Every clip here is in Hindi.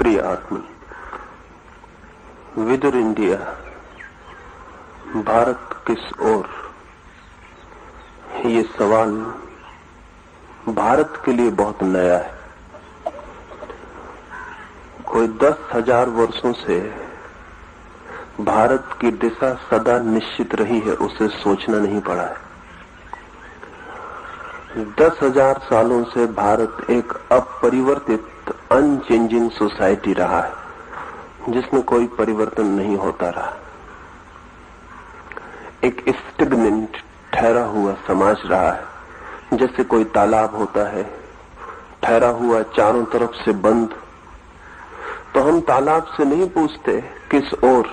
प्रिय आत्मी, विदुर इंडिया, भारत किस ओर, ये सवाल भारत के लिए बहुत नया है। कोई 10,000 वर्षों से भारत की दिशा सदा निश्चित रही है, उसे सोचना नहीं पड़ा है। 10,000 सालों से भारत एक अपरिवर्तित अनचेंजिंग सोसाइटी रहा है, जिसमें कोई परिवर्तन नहीं होता रहा। एक स्टेगनेंट ठहरा हुआ समाज रहा है, जैसे कोई तालाब होता है ठहरा हुआ चारों तरफ से बंद। तो हम तालाब से नहीं पूछते किस ओर,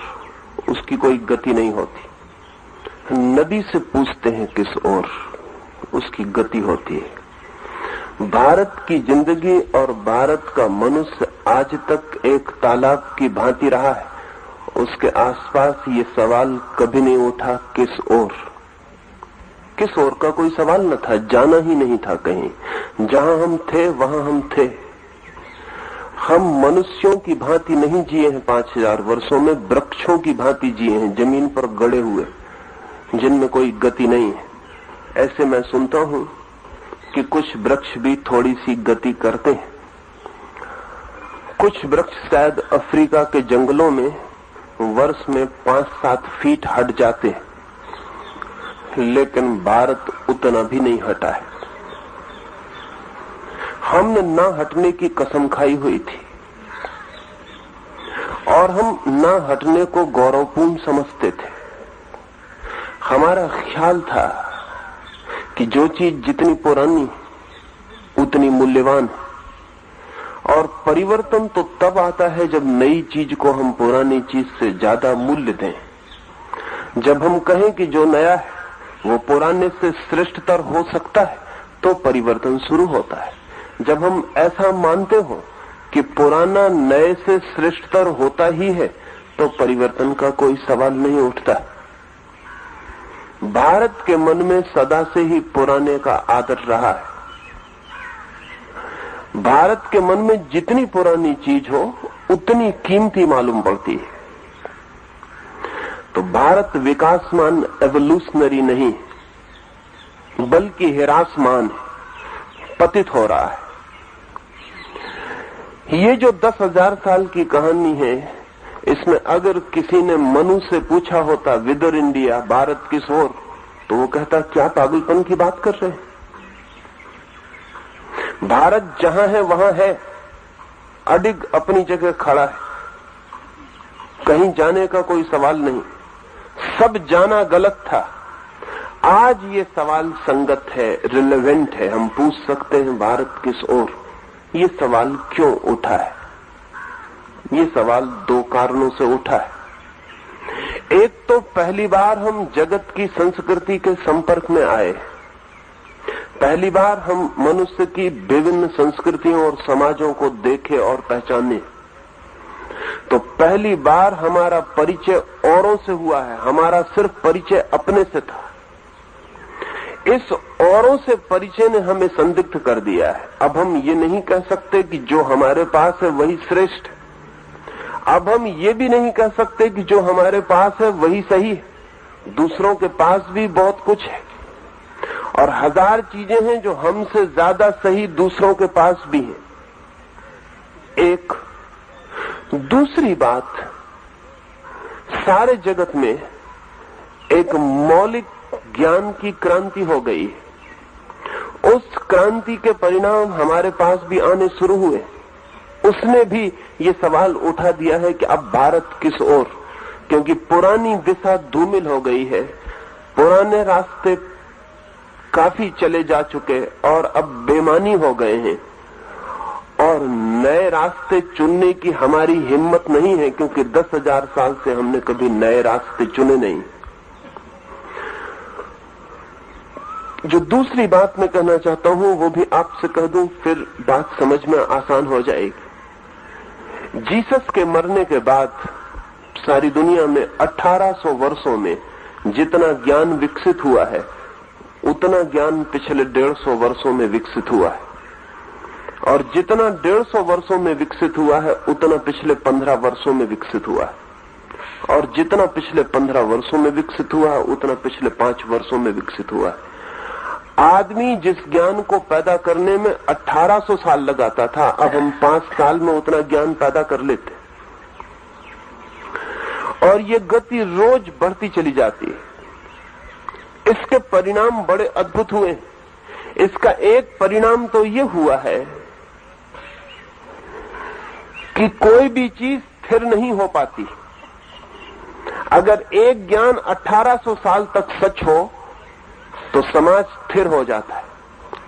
उसकी कोई गति नहीं होती। नदी से पूछते हैं किस ओर, उसकी गति होती है। भारत की जिंदगी और भारत का मनुष्य आज तक एक तालाब की भांति रहा है। उसके आसपास ये सवाल कभी नहीं उठा किस ओर। किस ओर का कोई सवाल न था, जाना ही नहीं था कहीं। जहां हम थे वहां हम थे। हम मनुष्यों की भांति नहीं जिए हैं 5,000 वर्षों में, वृक्षों की भांति जिए हैं, जमीन पर गड़े हुए, जिनमें कोई गति नहीं है। ऐसे मैं सुनता हूं कि कुछ वृक्ष भी थोड़ी सी गति करते हैं। कुछ वृक्ष शायद अफ्रीका के जंगलों में वर्ष में 5-7 फीट हट जाते हैं, लेकिन भारत उतना भी नहीं हटा है। हमने ना हटने की कसम खाई हुई थी और हम ना हटने को गौरवपूर्ण समझते थे। हमारा ख्याल था कि जो चीज जितनी पुरानी उतनी मूल्यवान, और परिवर्तन तो तब आता है जब नई चीज को हम पुरानी चीज से ज्यादा मूल्य दें। जब हम कहें कि जो नया है वो पुराने से श्रेष्ठतर हो सकता है, तो परिवर्तन शुरू होता है। जब हम ऐसा मानते हो कि पुराना नए से श्रेष्ठतर होता ही है, तो परिवर्तन का कोई सवाल नहीं उठता। भारत के मन में सदा से ही पुराने का आदर रहा है। भारत के मन में जितनी पुरानी चीज हो उतनी कीमती मालूम पड़ती है। तो भारत विकासमान एवोल्यूशनरी नहीं, बल्कि हिरासमान पतित हो रहा है। ये जो 10,000 साल की कहानी है, इसमें अगर किसी ने मनु से पूछा होता विदुर इंडिया, भारत किस ओर, तो वो कहता क्या पागलपन की बात कर रहे हैं। भारत जहां है वहां है, अडिग अपनी जगह खड़ा है, कहीं जाने का कोई सवाल नहीं। सब जाना गलत था। आज ये सवाल संगत है, रिलेवेंट है। हम पूछ सकते हैं भारत किस ओर। ये सवाल क्यों उठा है? ये सवाल 2 कारणों से उठा है। एक तो पहली बार हम जगत की संस्कृति के संपर्क में आए। पहली बार हम मनुष्य की विभिन्न संस्कृतियों और समाजों को देखे और पहचाने। तो पहली बार हमारा परिचय औरों से हुआ है, हमारा सिर्फ परिचय अपने से था। इस औरों से परिचय ने हमें संदिग्ध कर दिया है। अब हम ये नहीं कह सकते कि जो हमारे पास है वही श्रेष्ठ। अब हम ये भी नहीं कह सकते कि जो हमारे पास है वही सही है। दूसरों के पास भी बहुत कुछ है और 1000 चीजें हैं जो हमसे ज्यादा सही दूसरों के पास भी हैं। एक दूसरी बात, सारे जगत में एक मौलिक ज्ञान की क्रांति हो गई। उस क्रांति के परिणाम हमारे पास भी आने शुरू हुए। उसने भी ये सवाल उठा दिया है कि अब भारत किस ओर, क्योंकि पुरानी दिशा धूमिल हो गई है। पुराने रास्ते काफी चले जा चुके और अब बेमानी हो गए हैं, और नए रास्ते चुनने की हमारी हिम्मत नहीं है, क्योंकि 10,000 साल से हमने कभी नए रास्ते चुने नहीं। जो दूसरी बात मैं कहना चाहता हूं वो भी आपसे कह दूं, फिर बात समझ में आसान हो जाएगी। जीसस के मरने के बाद सारी दुनिया में 1800 वर्षों में जितना ज्ञान विकसित हुआ है, उतना ज्ञान पिछले 150 वर्षों में विकसित हुआ है। और जितना 150 वर्षों में विकसित हुआ है उतना पिछले 15 वर्षों में विकसित हुआ है, और जितना पिछले 15 वर्षों में विकसित हुआ है उतना पिछले 5 वर्षों में विकसित हुआ है। आदमी जिस ज्ञान को पैदा करने में 1800 साल लगाता था, अब हम 5 साल में उतना ज्ञान पैदा कर लेते, और ये गति रोज बढ़ती चली जाती है। इसके परिणाम बड़े अद्भुत हुए। इसका एक परिणाम तो ये हुआ है कि कोई भी चीज स्थिर नहीं हो पाती। अगर एक ज्ञान 1800 साल तक सच हो तो समाज स्थिर हो जाता है,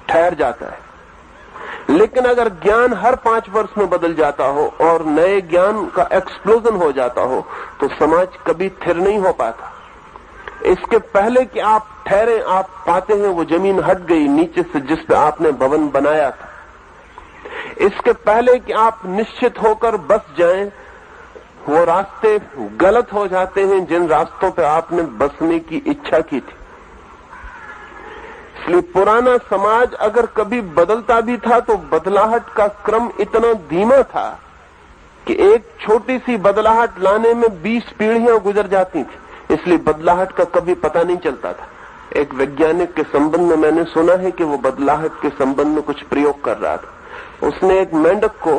ठहर जाता है। लेकिन अगर ज्ञान हर 5 वर्ष में बदल जाता हो और नए ज्ञान का एक्सप्लोजन हो जाता हो तो समाज कभी स्थिर नहीं हो पाता। इसके पहले कि आप ठहरे, आप पाते हैं वो जमीन हट गई नीचे से जिस पे आपने भवन बनाया था। इसके पहले कि आप निश्चित होकर बस जाएं, वो रास्ते गलत हो जाते हैं जिन रास्तों पे आपने बसने की इच्छा की थी। इसलिए पुराना समाज अगर कभी बदलता भी था तो बदलाहट का क्रम इतना धीमा था कि एक छोटी सी बदलाहट लाने में 20 पीढ़ियां गुजर जाती थी, इसलिए बदलाहट का कभी पता नहीं चलता था। एक वैज्ञानिक के संबंध में मैंने सुना है कि वो बदलाहट के संबंध में कुछ प्रयोग कर रहा था। उसने एक मेंढक को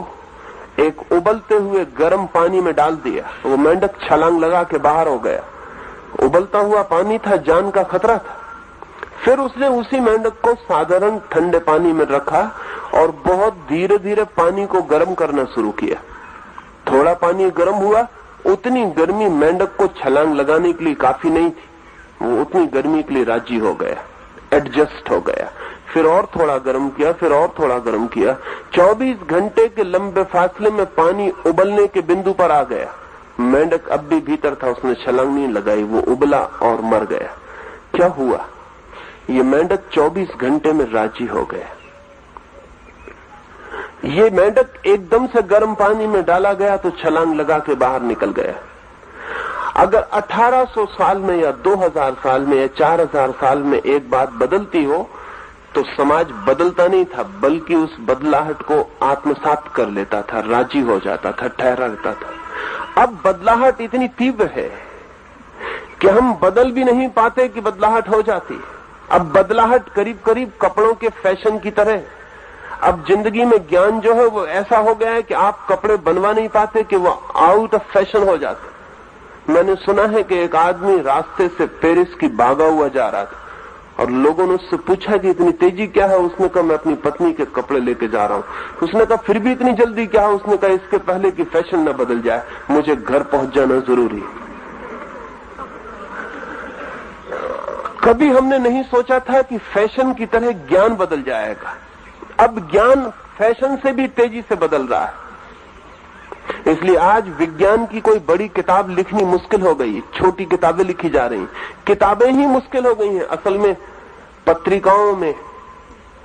एक उबलते हुए गर्म पानी में डाल दिया, वो मेंढक छलांग लगा के बाहर हो गया। उबलता हुआ पानी था, जान का खतरा था। फिर उसने उसी मेंढक को साधारण ठंडे पानी में रखा और बहुत धीरे धीरे पानी को गर्म करना शुरू किया। थोड़ा पानी गर्म हुआ, उतनी गर्मी मेंढक को छलांग लगाने के लिए काफी नहीं थी, वो उतनी गर्मी के लिए राजी हो गया, एडजस्ट हो गया। फिर और थोड़ा गर्म किया, फिर और थोड़ा गर्म किया। 24 घंटे के लंबे फासले में पानी उबलने के बिंदु पर आ गया। मेंढक अब भी भीतर था, उसने छलांग नहीं लगाई, वो उबला और मर गया। क्या हुआ? ये मेंढक 24 घंटे में राजी हो गया। ये मेंढक एकदम से गर्म पानी में डाला गया तो छलांग लगा के बाहर निकल गया। अगर 1800 साल में या 2000 साल में या 4000 साल में एक बात बदलती हो तो समाज बदलता नहीं था, बल्कि उस बदलाहट को आत्मसात कर लेता था, राजी हो जाता था, ठहरा रहता था। अब बदलाहट इतनी तीव्र है कि हम बदल भी नहीं पाते कि बदलाहट हो जाती। अब बदलाहट करीब करीब कपड़ों के फैशन की तरह। अब जिंदगी में ज्ञान जो है वो ऐसा हो गया है कि आप कपड़े बनवा नहीं पाते कि वो आउट ऑफ फैशन हो जाते। मैंने सुना है कि एक आदमी रास्ते से पेरिस की भागा हुआ जा रहा था और लोगों ने उससे पूछा कि इतनी तेजी क्या है? उसने कहा मैं अपनी पत्नी के कपड़े लेके जा रहा हूं। उसने कहा फिर भी इतनी जल्दी क्या है? उसने कहा इसके पहले कि फैशन न बदल जाए, मुझे घर पहुंच जाना जरूरी है। कभी हमने नहीं सोचा था कि फैशन की तरह ज्ञान बदल जाएगा। अब ज्ञान फैशन से भी तेजी से बदल रहा है। इसलिए आज विज्ञान की कोई बड़ी किताब लिखनी मुश्किल हो गई, छोटी किताबें लिखी जा रही, किताबें ही मुश्किल हो गई हैं। असल में पत्रिकाओं में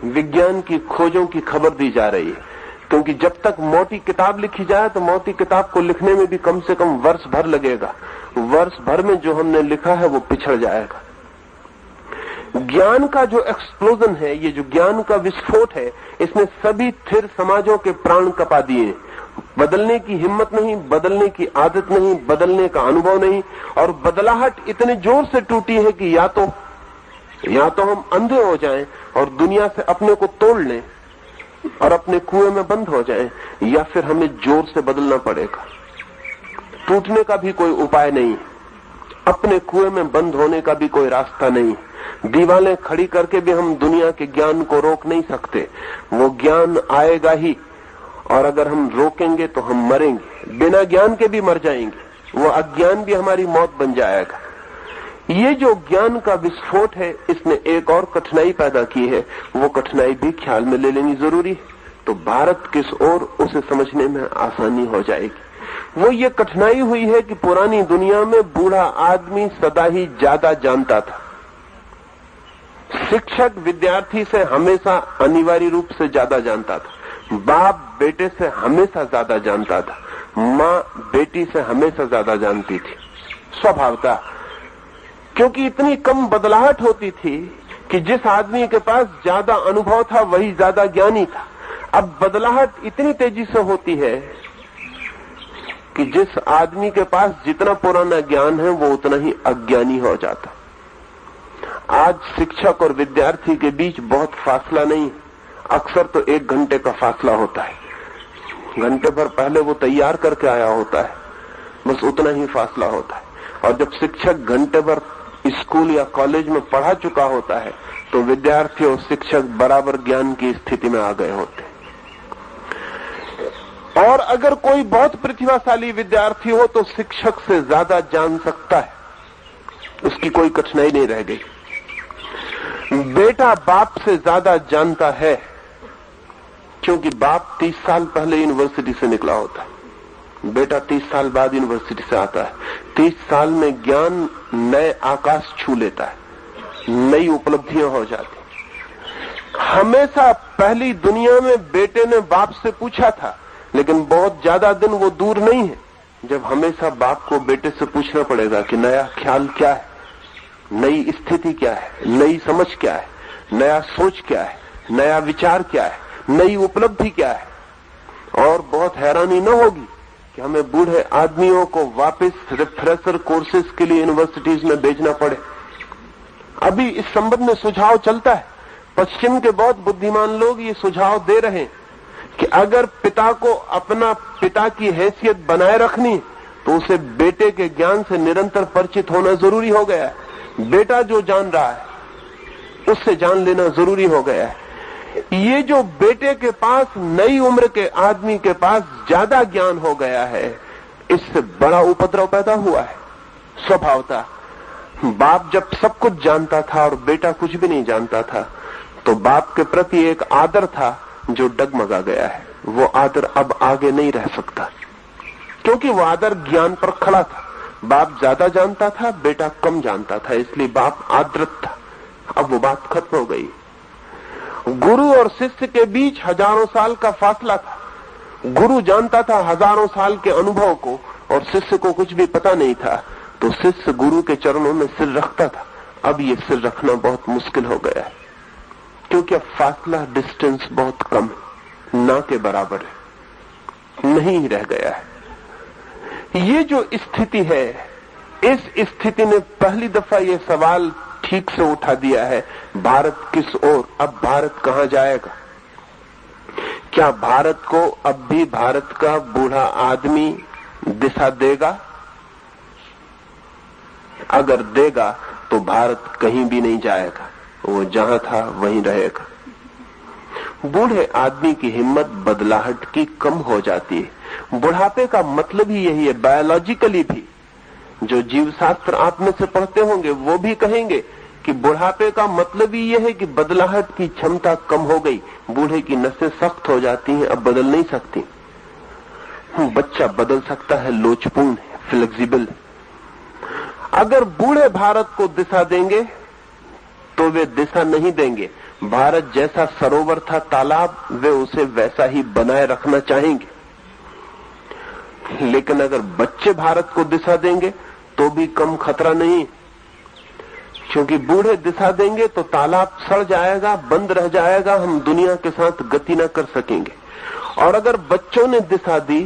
विज्ञान की खोजों की खबर दी जा रही है, क्योंकि जब तक मोटी किताब लिखी जाए तो मोटी किताब को लिखने में भी कम से कम वर्ष भर लगेगा। वर्ष भर में जो हमने लिखा है वो पिछड़ जाएगा। ज्ञान का जो एक्सप्लोजन है, ये जो ज्ञान का विस्फोट है, इसने सभी स्थिर समाजों के प्राण कपा दिए। बदलने की हिम्मत नहीं, बदलने की आदत नहीं, बदलने का अनुभव नहीं, और बदलाहट इतने जोर से टूटी है कि या तो हम अंधे हो जाएं और दुनिया से अपने को तोड़ लें और अपने कुएं में बंद हो जाएं, या फिर हमें जोर से बदलना पड़ेगा। टूटने का भी कोई उपाय नहीं, अपने कुएं में बंद होने का भी कोई रास्ता नहीं। दीवारें खड़ी करके भी हम दुनिया के ज्ञान को रोक नहीं सकते, वो ज्ञान आएगा ही, और अगर हम रोकेंगे तो हम मरेंगे, बिना ज्ञान के भी मर जाएंगे, वो अज्ञान भी हमारी मौत बन जाएगा। ये जो ज्ञान का विस्फोट है, इसने एक और कठिनाई पैदा की है, वो कठिनाई भी ख्याल में ले लेनी जरूरी है, तो भारत किस ओर उसे समझने में आसानी हो जाएगी। वो ये कठिनाई हुई है कि पुरानी दुनिया में बूढ़ा आदमी सदा ही ज्यादा जानता था। शिक्षक विद्यार्थी से हमेशा अनिवार्य रूप से ज्यादा जानता था, बाप बेटे से हमेशा ज्यादा जानता था, माँ बेटी से हमेशा ज्यादा जानती थी, स्वभाव था। क्योंकि इतनी कम बदलाहट होती थी कि जिस आदमी के पास ज्यादा अनुभव था वही ज्यादा ज्ञानी था। अब बदलाहट इतनी तेजी से होती है कि जिस आदमी के पास जितना पुराना ज्ञान है वो उतना ही अज्ञानी हो जाता। आज शिक्षक और विद्यार्थी के बीच बहुत फासला नहीं, अक्सर तो 1 घंटे का फासला होता है। घंटे भर पहले वो तैयार करके आया होता है, बस उतना ही फासला होता है। और जब शिक्षक घंटे भर स्कूल या कॉलेज में पढ़ा चुका होता है तो विद्यार्थी और शिक्षक बराबर ज्ञान की स्थिति में आ गए होते हैं। और अगर कोई बहुत प्रतिभाशाली विद्यार्थी हो तो शिक्षक से ज्यादा जान सकता है, उसकी कोई कठिनाई नहीं रह गई। बेटा बाप से ज्यादा जानता है क्योंकि बाप 30 साल पहले यूनिवर्सिटी से निकला होता है, बेटा 30 साल बाद यूनिवर्सिटी से आता है। 30 साल में ज्ञान नए आकाश छू लेता है, नई उपलब्धियां हो जाती। हमेशा पहली दुनिया में बेटे ने बाप से पूछा था, लेकिन बहुत ज्यादा दिन वो दूर नहीं है जब हमेशा बाप को बेटे से पूछना पड़ेगा कि नया ख्याल क्या है, नई स्थिति क्या है, नई समझ क्या है, नया सोच क्या है, नया विचार क्या है, नई उपलब्धि क्या है। और बहुत हैरानी न होगी कि हमें बूढ़े आदमियों को वापस रिफ्रेशर कोर्सेज के लिए यूनिवर्सिटीज में भेजना पड़े। अभी इस संबंध में सुझाव चलता है, पश्चिम के बहुत बुद्धिमान लोग ये सुझाव दे रहे हैं कि अगर पिता को अपना पिता की हैसियत बनाए रखनी तो उसे बेटे के ज्ञान से निरंतर परिचित होना जरूरी हो गया है। बेटा जो जान रहा है उससे जान लेना जरूरी हो गया है। ये जो बेटे के पास नई उम्र के आदमी के पास ज्यादा ज्ञान हो गया है, इससे बड़ा उपद्रव पैदा हुआ है। स्वभावतः बाप जब सब कुछ जानता था और बेटा कुछ भी नहीं जानता था तो बाप के प्रति एक आदर था जो डगमगा गया है। वो आदर अब आगे नहीं रह सकता क्योंकि वो आदर ज्ञान पर खड़ा था। बाप ज्यादा जानता था, बेटा कम जानता था, इसलिए बाप आदृत था। अब वो बात खत्म हो गई। गुरु और शिष्य के बीच हजारों साल का फासला था। गुरु जानता था हजारों साल के अनुभव को और शिष्य को कुछ भी पता नहीं था, तो शिष्य गुरु के चरणों में सिर रखता था। अब ये सिर रखना बहुत मुश्किल हो गया है क्योंकि अब फासला, डिस्टेंस बहुत कम है, ना के बराबर है, नहीं रह गया है। ये जो स्थिति है, इस स्थिति ने पहली दफा ये सवाल ठीक से उठा दिया है, भारत किस ओर, अब भारत कहां जाएगा? क्या भारत को अब भी भारत का बूढ़ा आदमी दिशा देगा? अगर देगा तो भारत कहीं भी नहीं जाएगा, वो जहां था वहीं रहेगा। बूढ़े आदमी की हिम्मत बदलाहट की कम हो जाती है। बुढ़ापे का मतलब ही यही है। बायोलॉजिकली भी जो जीव शास्त्र आप में से पढ़ते होंगे वो भी कहेंगे कि बुढ़ापे का मतलब ही यह है कि बदलाहट की क्षमता कम हो गई। बूढ़े की नसें सख्त हो जाती हैं, अब बदल नहीं सकती। बच्चा बदल सकता है, लोचपूर्ण है, फ्लेक्सिबल। अगर बूढ़े भारत को दिशा देंगे तो वे दिशा नहीं देंगे। भारत जैसा सरोवर था, तालाब, वे उसे वैसा ही बनाए रखना चाहेंगे। लेकिन अगर बच्चे भारत को दिशा देंगे तो भी कम खतरा नहीं, क्योंकि बूढ़े दिशा देंगे तो तालाब सड़ जाएगा, बंद रह जाएगा, हम दुनिया के साथ गति न कर सकेंगे। और अगर बच्चों ने दिशा दी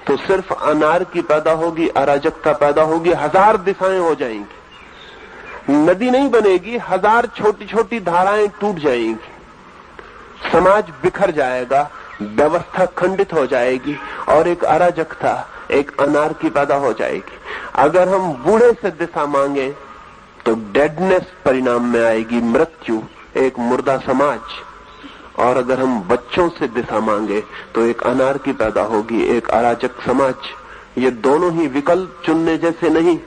तो सिर्फ अनार्की पैदा होगी, अराजकता पैदा होगी, 1000 दिशाएं हो जाएंगी, नदी नहीं बनेगी, 1000 छोटी छोटी धाराएं टूट जाएंगी, समाज बिखर जाएगा, व्यवस्था खंडित हो जाएगी और एक अराजकता, एक अनार्की पैदा हो जाएगी। अगर हम बूढ़े से दिशा मांगे तो डेडनेस परिणाम में आएगी, मृत्यु, एक मुर्दा समाज। और अगर हम बच्चों से दिशा मांगे तो एक अनार्की पैदा होगी, एक अराजक समाज। ये दोनों ही विकल्प चुनने जैसे नहीं।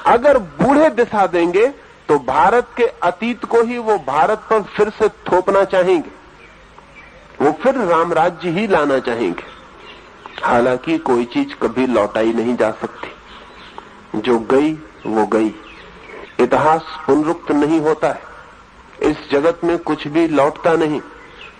अगर बूढ़े दिशा देंगे तो भारत के अतीत को ही वो भारत पर फिर से थोपना चाहेंगे, वो फिर राम राज्य ही लाना चाहेंगे। हालांकि कोई चीज कभी लौटाई नहीं जा सकती, जो गई वो गई। इतिहास पुनरुक्त नहीं होता है, इस जगत में कुछ भी लौटता नहीं,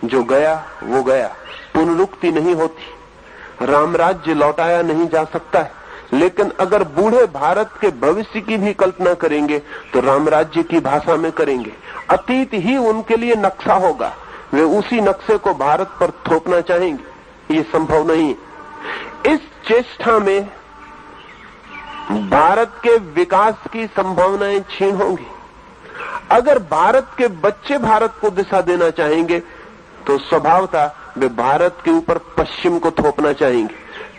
जो गया वो गया, पुनरुक्ति नहीं होती। राम राज्य लौटाया नहीं जा सकता है, लेकिन अगर बूढ़े भारत के भविष्य की भी कल्पना करेंगे तो राम राज्य की भाषा में करेंगे। अतीत ही उनके लिए नक्शा होगा, वे उसी नक्शे को भारत पर थोपना चाहेंगे। ये संभव नहीं। इस चेष्टा में भारत के विकास की संभावनाएं क्षीण होंगी। अगर भारत के बच्चे भारत को दिशा देना चाहेंगे तो स्वभावतः वे भारत के ऊपर पश्चिम को थोपना चाहेंगे,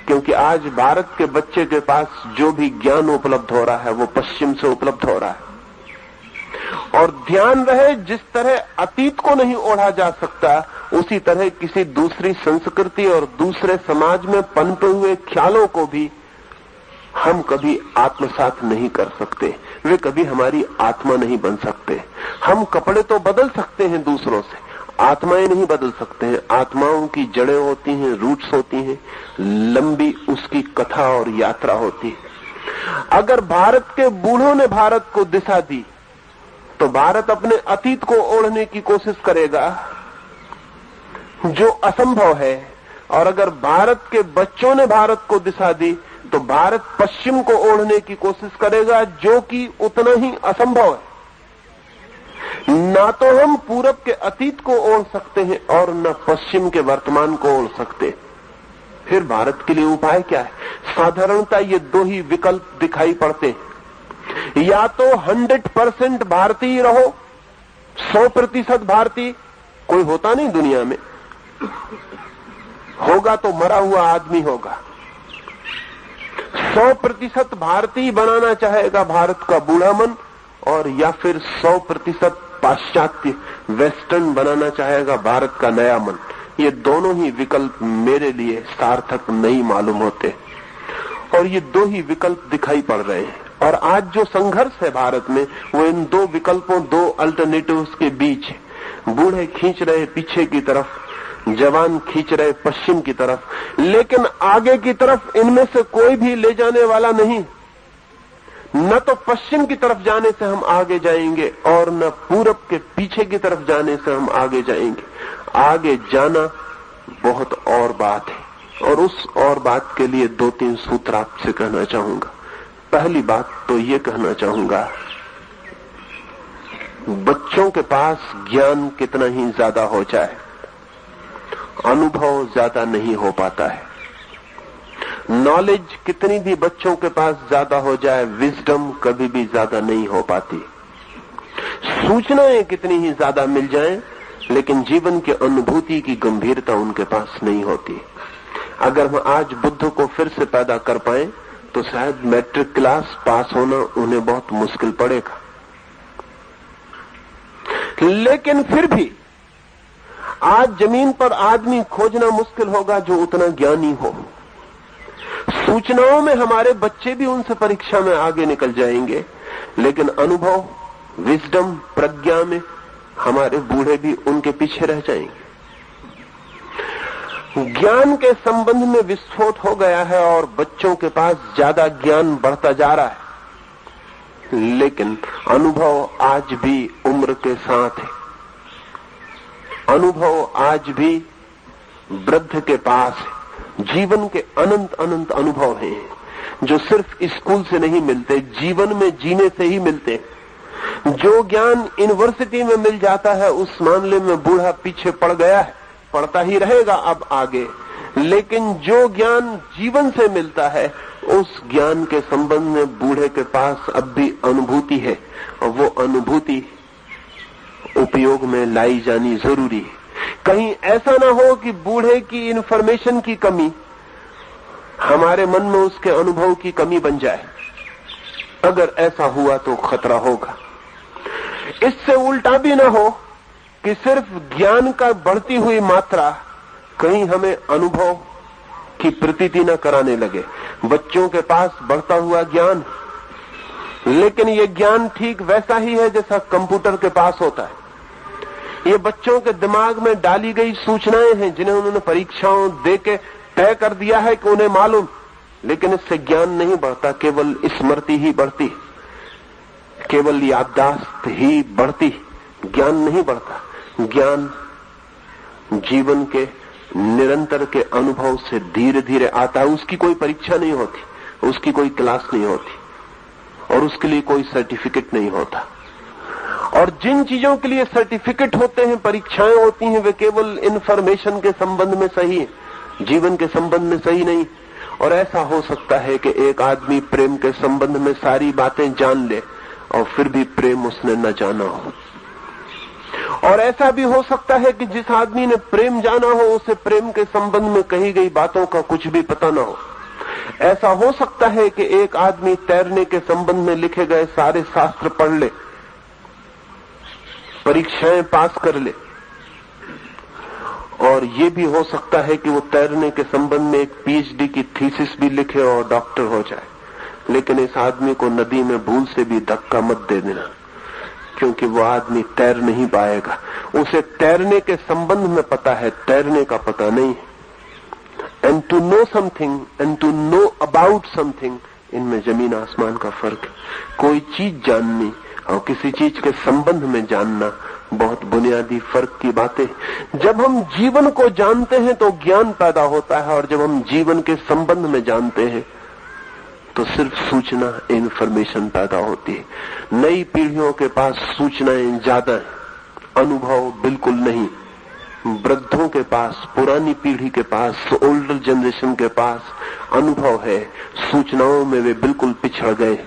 क्योंकि आज भारत के बच्चे के पास जो भी ज्ञान उपलब्ध हो रहा है वो पश्चिम से उपलब्ध हो रहा है। और ध्यान रहे, जिस तरह अतीत को नहीं ओढ़ा जा सकता, उसी तरह किसी दूसरी संस्कृति और दूसरे समाज में पनपे हुए ख्यालों को भी हम कभी आत्मसात नहीं कर सकते। वे कभी हमारी आत्मा नहीं बन सकते। हम कपड़े तो बदल सकते हैं दूसरों से, आत्माएं नहीं बदल सकते हैं। आत्माओं की जड़ें होती हैं, रूट्स होती हैं, लंबी उसकी कथा और यात्रा होती है। अगर भारत के बूढ़ों ने भारत को दिशा दी तो भारत अपने अतीत को ओढ़ने की कोशिश करेगा, जो असंभव है। और अगर भारत के बच्चों ने भारत को दिशा दी तो भारत पश्चिम को ओढ़ने की कोशिश करेगा, जो कि उतना ही असंभव है। ना तो हम पूरब के अतीत को ओढ़ सकते हैं और न पश्चिम के वर्तमान को ओढ़ सकते। फिर भारत के लिए उपाय क्या है? साधारणतः ये दो ही विकल्प दिखाई पड़ते हैं। या तो 100% भारतीय रहो, 100% भारतीय। कोई होता नहीं दुनिया में, होगा तो मरा हुआ आदमी होगा। 100% भारतीय बनाना चाहेगा भारत का बूढ़ा मन, और या फिर 100% पाश्चात्य वेस्टर्न बनाना चाहेगा भारत का नया मन। ये दोनों ही विकल्प मेरे लिए सार्थक नहीं मालूम होते, और ये दो ही विकल्प दिखाई पड़ रहे हैं। और आज जो संघर्ष है भारत में, वो इन दो विकल्पों, दो अल्टरनेटिव्स के बीच है। बूढ़े खींच रहे पीछे की तरफ, जवान खींच रहे पश्चिम की तरफ, लेकिन आगे की तरफ इनमें से कोई भी ले जाने वाला नहीं। न तो पश्चिम की तरफ जाने से हम आगे जाएंगे और न पूरब के पीछे की तरफ जाने से हम आगे जाएंगे। आगे जाना बहुत और बात है, और उस और बात के लिए 2-3 सूत्र आपसे कहना चाहूंगा। पहली बात तो ये कहना चाहूंगा, बच्चों के पास ज्ञान कितना ही ज्यादा हो जाए, अनुभव ज्यादा नहीं हो पाता है। नॉलेज कितनी भी बच्चों के पास ज्यादा हो जाए, विजडम कभी भी ज्यादा नहीं हो पाती। सूचनाएं कितनी ही ज्यादा मिल जाएं, लेकिन जीवन की अनुभूति की गंभीरता उनके पास नहीं होती। अगर हम आज बुद्ध को फिर से पैदा कर पाए तो शायद मैट्रिक क्लास पास होना उन्हें बहुत मुश्किल पड़ेगा। लेकिन फिर भी आज जमीन पर आदमी खोजना मुश्किल होगा जो उतना ज्ञानी हो। सूचनाओं में हमारे बच्चे भी उनसे परीक्षा में आगे निकल जाएंगे, लेकिन अनुभव, विजडम, प्रज्ञा में हमारे बूढ़े भी उनके पीछे रह जाएंगे। ज्ञान के संबंध में विस्फोट हो गया है और बच्चों के पास ज्यादा ज्ञान बढ़ता जा रहा है, लेकिन अनुभव आज भी उम्र के साथ है। अनुभव आज भी वृद्ध के पास है। जीवन के अनंत अनंत अनुभव हैं जो सिर्फ स्कूल से नहीं मिलते, जीवन में जीने से ही मिलते। जो ज्ञान यूनिवर्सिटी में मिल जाता है उस मामले में बूढ़ा पीछे पड़ गया है, पढ़ता ही रहेगा अब आगे। लेकिन जो ज्ञान जीवन से मिलता है उस ज्ञान के संबंध में बूढ़े के पास अब भी अनुभूति है, और वो अनुभूति उपयोग में लाई जानी जरूरी है। कहीं ऐसा ना हो कि बूढ़े की इंफॉर्मेशन की कमी हमारे मन में उसके अनुभव की कमी बन जाए। अगर ऐसा हुआ तो खतरा होगा। इससे उल्टा भी ना हो कि सिर्फ ज्ञान का बढ़ती हुई मात्रा कहीं हमें अनुभव की प्रतीति न कराने लगे। बच्चों के पास बढ़ता हुआ ज्ञान, लेकिन ये ज्ञान ठीक वैसा ही है जैसा कंप्यूटर के पास होता है। ये बच्चों के दिमाग में डाली गई सूचनाएं हैं जिन्हें उन्होंने परीक्षाओं देके तय कर दिया है कि उन्हें मालूम, लेकिन इससे ज्ञान नहीं बढ़ता, केवल स्मृति ही बढ़ती, केवल याददाश्त ही बढ़ती, ज्ञान नहीं बढ़ता। ज्ञान जीवन के निरंतर के अनुभव से धीरे धीरे आता है। उसकी कोई परीक्षा नहीं होती, उसकी कोई क्लास नहीं होती, और उसके लिए कोई सर्टिफिकेट नहीं होता। और जिन चीजों के लिए सर्टिफिकेट होते हैं, परीक्षाएं होती हैं, वे केवल इंफॉर्मेशन के संबंध में सही है, जीवन के संबंध में सही नहीं। और ऐसा हो सकता है कि एक आदमी प्रेम के संबंध में सारी बातें जान ले और फिर भी प्रेम उसने न जाना हो। और ऐसा भी हो सकता है कि जिस आदमी ने प्रेम जाना हो उसे प्रेम के संबंध में कही गई बातों का कुछ भी पता न हो। ऐसा हो सकता है कि एक आदमी तैरने के संबंध में लिखे गए सारे शास्त्र पढ़ ले, परीक्षाएं पास कर ले, और ये भी हो सकता है कि वो तैरने के संबंध में एक पीएचडी की थीसिस भी लिखे और डॉक्टर हो जाए। लेकिन इस आदमी को नदी में भूल से भी धक्का मत दे देना, क्योंकि वो आदमी तैर नहीं पाएगा। उसे तैरने के संबंध में पता है, तैरने का पता नहीं है। And to know something and to know about something, इनमें जमीन आसमान का फर्क है। कोई चीज जाननी और किसी चीज के संबंध में जानना बहुत बुनियादी फर्क की बातें। जब हम जीवन को जानते हैं तो ज्ञान पैदा होता है, और जब हम जीवन के संबंध में जानते हैं तो सिर्फ सूचना, इंफॉर्मेशन पैदा होती है। नई पीढ़ियों के पास सूचनाएं ज्यादा है, अनुभव बिल्कुल नहीं। वृद्धों के पास, पुरानी पीढ़ी के पास, ओल्डर जनरेशन के पास अनुभव है, सूचनाओं में वे बिल्कुल पिछड़ गए।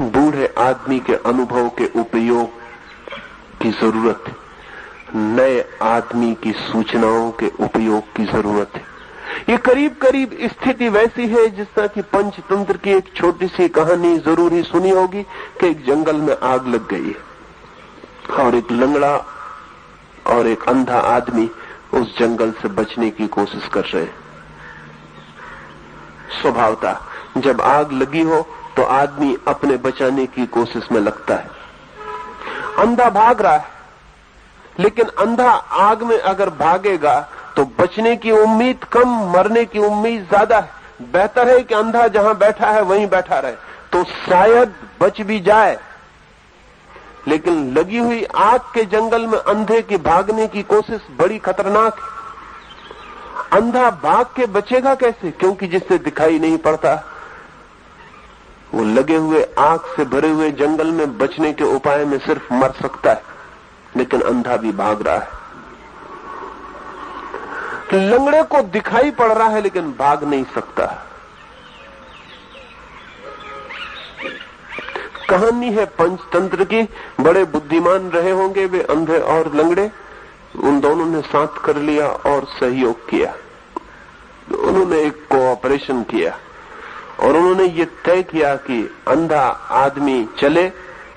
बूढ़े आदमी के अनुभव के उपयोग की जरूरत है, नए आदमी की सूचनाओं के उपयोग की जरूरत है। ये करीब करीब स्थिति वैसी है जिस तरह की पंचतंत्र की एक छोटी सी कहानी जरूर ही सुनी होगी कि एक जंगल में आग लग गई है और एक लंगड़ा और एक अंधा आदमी उस जंगल से बचने की कोशिश कर रहे हैं। स्वभावतः जब आग लगी हो तो आदमी अपने बचाने की कोशिश में लगता है। अंधा भाग रहा है, लेकिन अंधा आग में अगर भागेगा तो बचने की उम्मीद कम, मरने की उम्मीद ज्यादा है। बेहतर है कि अंधा जहां बैठा है वहीं बैठा रहे, तो शायद बच भी जाए। लेकिन लगी हुई आग के जंगल में अंधे की भागने की कोशिश बड़ी खतरनाक है। अंधा भाग के बचेगा कैसे? क्योंकि जिससे दिखाई नहीं पड़ता, वो लगे हुए आग से भरे हुए जंगल में बचने के उपाय में सिर्फ मर सकता है। लेकिन अंधा भी भाग रहा है। लंगड़े को दिखाई पड़ रहा है लेकिन भाग नहीं सकता। कहानी है पंचतंत्र की। बड़े बुद्धिमान रहे होंगे वे अंधे और लंगड़े। उन दोनों ने साथ कर लिया और सहयोग किया। उन्होंने एक कोऑपरेशन किया और उन्होंने ये तय किया कि अंधा आदमी चले